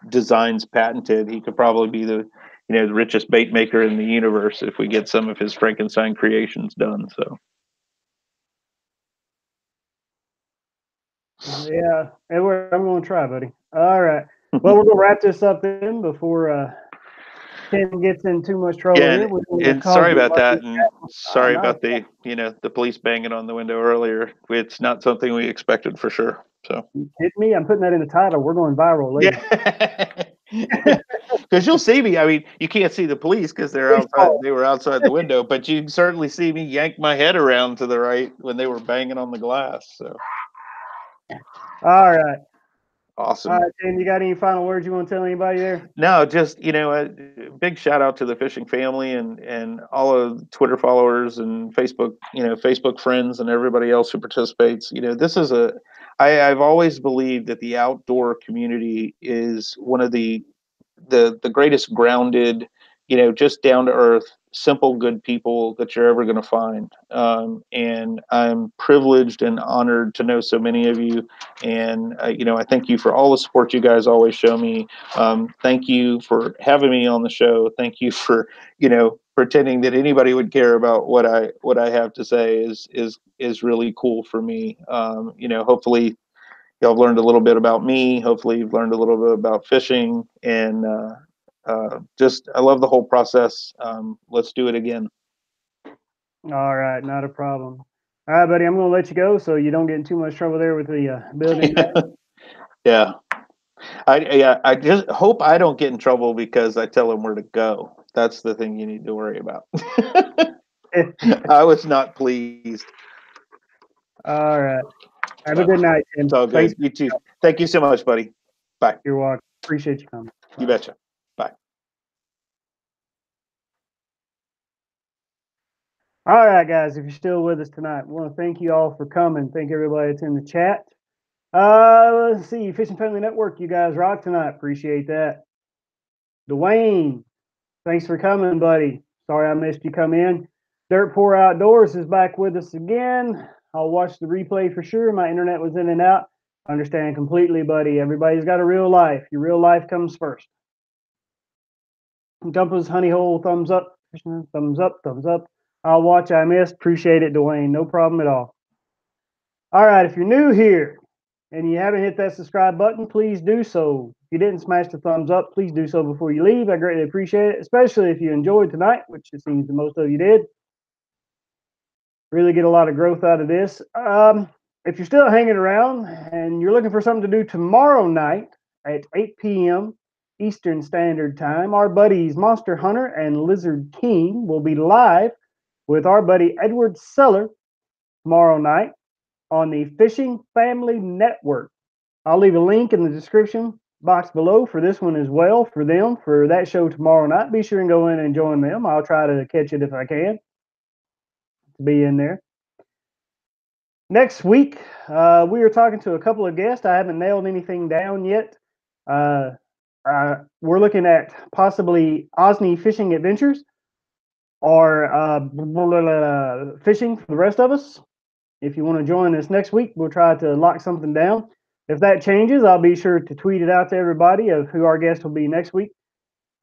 designs patented. He could probably be the richest bait maker in the universe if we get some of his Frankenstein creations done. So Yeah, Edward, I'm going to try, buddy. All right. Well, we're going to wrap this up then before Tim gets in too much trouble yeah, here. and sorry about that, and sorry about the the police banging on the window earlier. It's not something we expected for sure. So you kidding me? I'm putting that in the title. We're going viral later. yeah. Because you'll see me. I mean, you can't see the police because they're Police outside. call. They were outside the window, but you can certainly see me yank my head around to the right when they were banging on the glass. So All right. awesome. All right, Tim, you got any final words you want to tell anybody there? No, just a big shout out to the fishing family and all of Twitter followers and Facebook, Facebook friends and everybody else who participates. This is I've always believed that the outdoor community is one of the greatest grounded, just down to earth, simple, good people that you're ever going to find. And I'm privileged and honored to know so many of you. And, I thank you for all the support you guys always show me. Thank you for having me on the show. Thank you for, pretending that anybody would care about what I have to say is really cool for me. Hopefully y'all have learned a little bit about me. Hopefully you've learned a little bit about fishing, and just I love the whole process. Let's do it again. All right, not a problem. All right, buddy, I'm going to let you go so you don't get in too much trouble there with the building. Yeah. I just hope I don't get in trouble because I tell them where to go. That's the thing you need to worry about. I was not pleased. All right. Have a But good night, Tim. it's all Thanks. good. You too. Thank you so much, buddy. Bye. You're welcome. Appreciate you coming. You betcha. Bye. All right, guys, if you're still with us tonight, I want to thank you all for coming. Thank everybody that's in the chat. Let's see, Fishing Family Network, you guys rock tonight. Appreciate that. Dwayne, thanks for coming, buddy. Sorry I missed you come in. Dirt Poor Outdoors is back with us again. I'll watch the replay for sure. My internet was in and out. Understand completely, buddy. Everybody's got a real life. Your real life comes first. Dumpa's Honey Hole, thumbs up. Thumbs up, thumbs up. I'll watch. I missed. Appreciate it, Dwayne. No problem at all. All right, if you're new here and you haven't hit that subscribe button, please do so. If you didn't smash the thumbs up, please do so before you leave. I greatly appreciate it, especially if you enjoyed tonight, which it seems that most of you did. Really get a lot of growth out of this. If you're still hanging around and you're looking for something to do tomorrow night at 8 p.m. Eastern Standard Time, our buddies Monster Hunter and Lizard King will be live with our buddy Edward Seller tomorrow night on the Fishing Family Network. I'll leave a link in the description box below for this one as well for them for that show tomorrow night. Be sure and go in and join them. I'll try to catch it if I can to be in there. Next week, we are talking to a couple of guests. I haven't nailed anything down yet. We're looking at possibly Osney Fishing Adventures or fishing for the rest of us. If you want to join us next week, we'll try to lock something down. If that changes, I'll be sure to tweet it out to everybody of who our guest will be next week.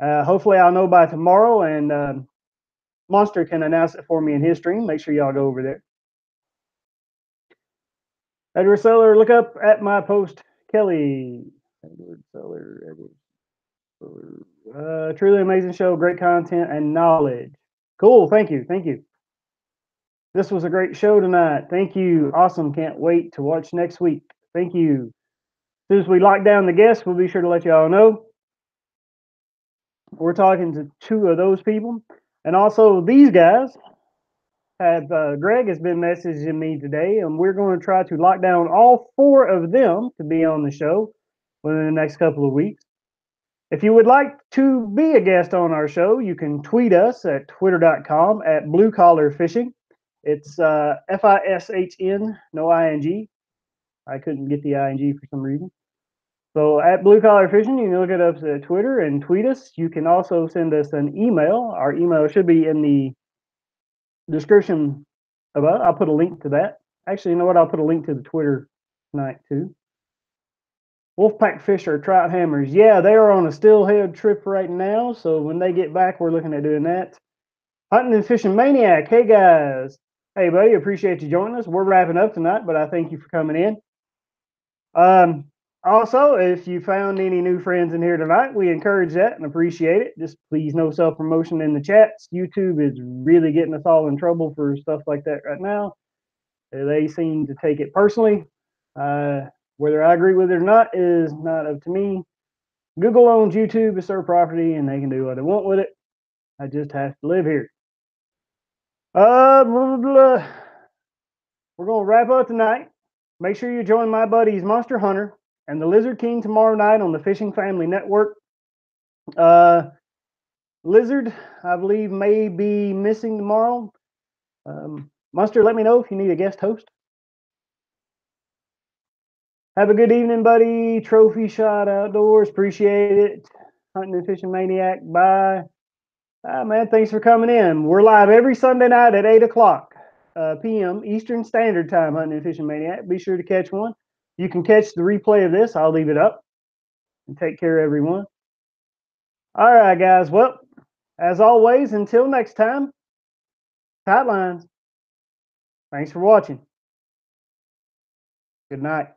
Hopefully, I'll know by tomorrow, and Monster can announce it for me in his stream. Make sure y'all go over there. Edward Seller, look up at my post, Kelly. Edward Seller. Truly amazing show, great content and knowledge. Cool, thank you, thank you. This was a great show tonight. Thank you. Awesome. Can't wait to watch next week. Thank you. As soon as we lock down the guests, we'll be sure to let you all know. We're talking to two of those people. And also these guys have, Greg has been messaging me today, and we're going to try to lock down all four of them to be on the show within the next couple of weeks. If you would like to be a guest on our show, you can tweet us at twitter.com at bluecollarfishing. It's FISHN, no ING. I couldn't get the ING for some reason. So at Blue Collar Fishing, you can look it up at Twitter and tweet us. You can also send us an email. Our email should be in the description above. I'll put a link to that. Actually, you know what? I'll put a link to the Twitter tonight too. Wolfpack Fish or Trout Hammers. Yeah, they are on a steelhead trip right now. So when they get back, we're looking at doing that. Hunting and Fishing Maniac. Hey, guys. Hey, buddy. Appreciate you joining us. We're wrapping up tonight, but I thank you for coming in. Also, if you found any new friends in here tonight, we encourage that and appreciate it. Just please no self-promotion in the chats. YouTube is really getting us all in trouble for stuff like that right now. They seem to take it personally. Whether I agree with it or not is not up to me. Google owns YouTube. It's their property, and they can do what they want with it. I just have to live here. Blah, blah, blah. We're going to wrap up tonight. Make sure you join my buddies Monster Hunter and the Lizard King tomorrow night on the Fishing Family Network. Lizard, I believe, may be missing tomorrow. Monster, let me know if you need a guest host. Have a good evening, buddy. Trophy Shot Outdoors. Appreciate it. Hunting and Fishing Maniac. Bye. Man, thanks for coming in. We're live every Sunday night at 8 o'clock p.m. Eastern Standard Time, Hunting and Fishing Maniac. Be sure to catch one. You can catch the replay of this. I'll leave it up. And take care, everyone. All right, guys. Well, as always, until next time, tight lines. Thanks for watching. Good night.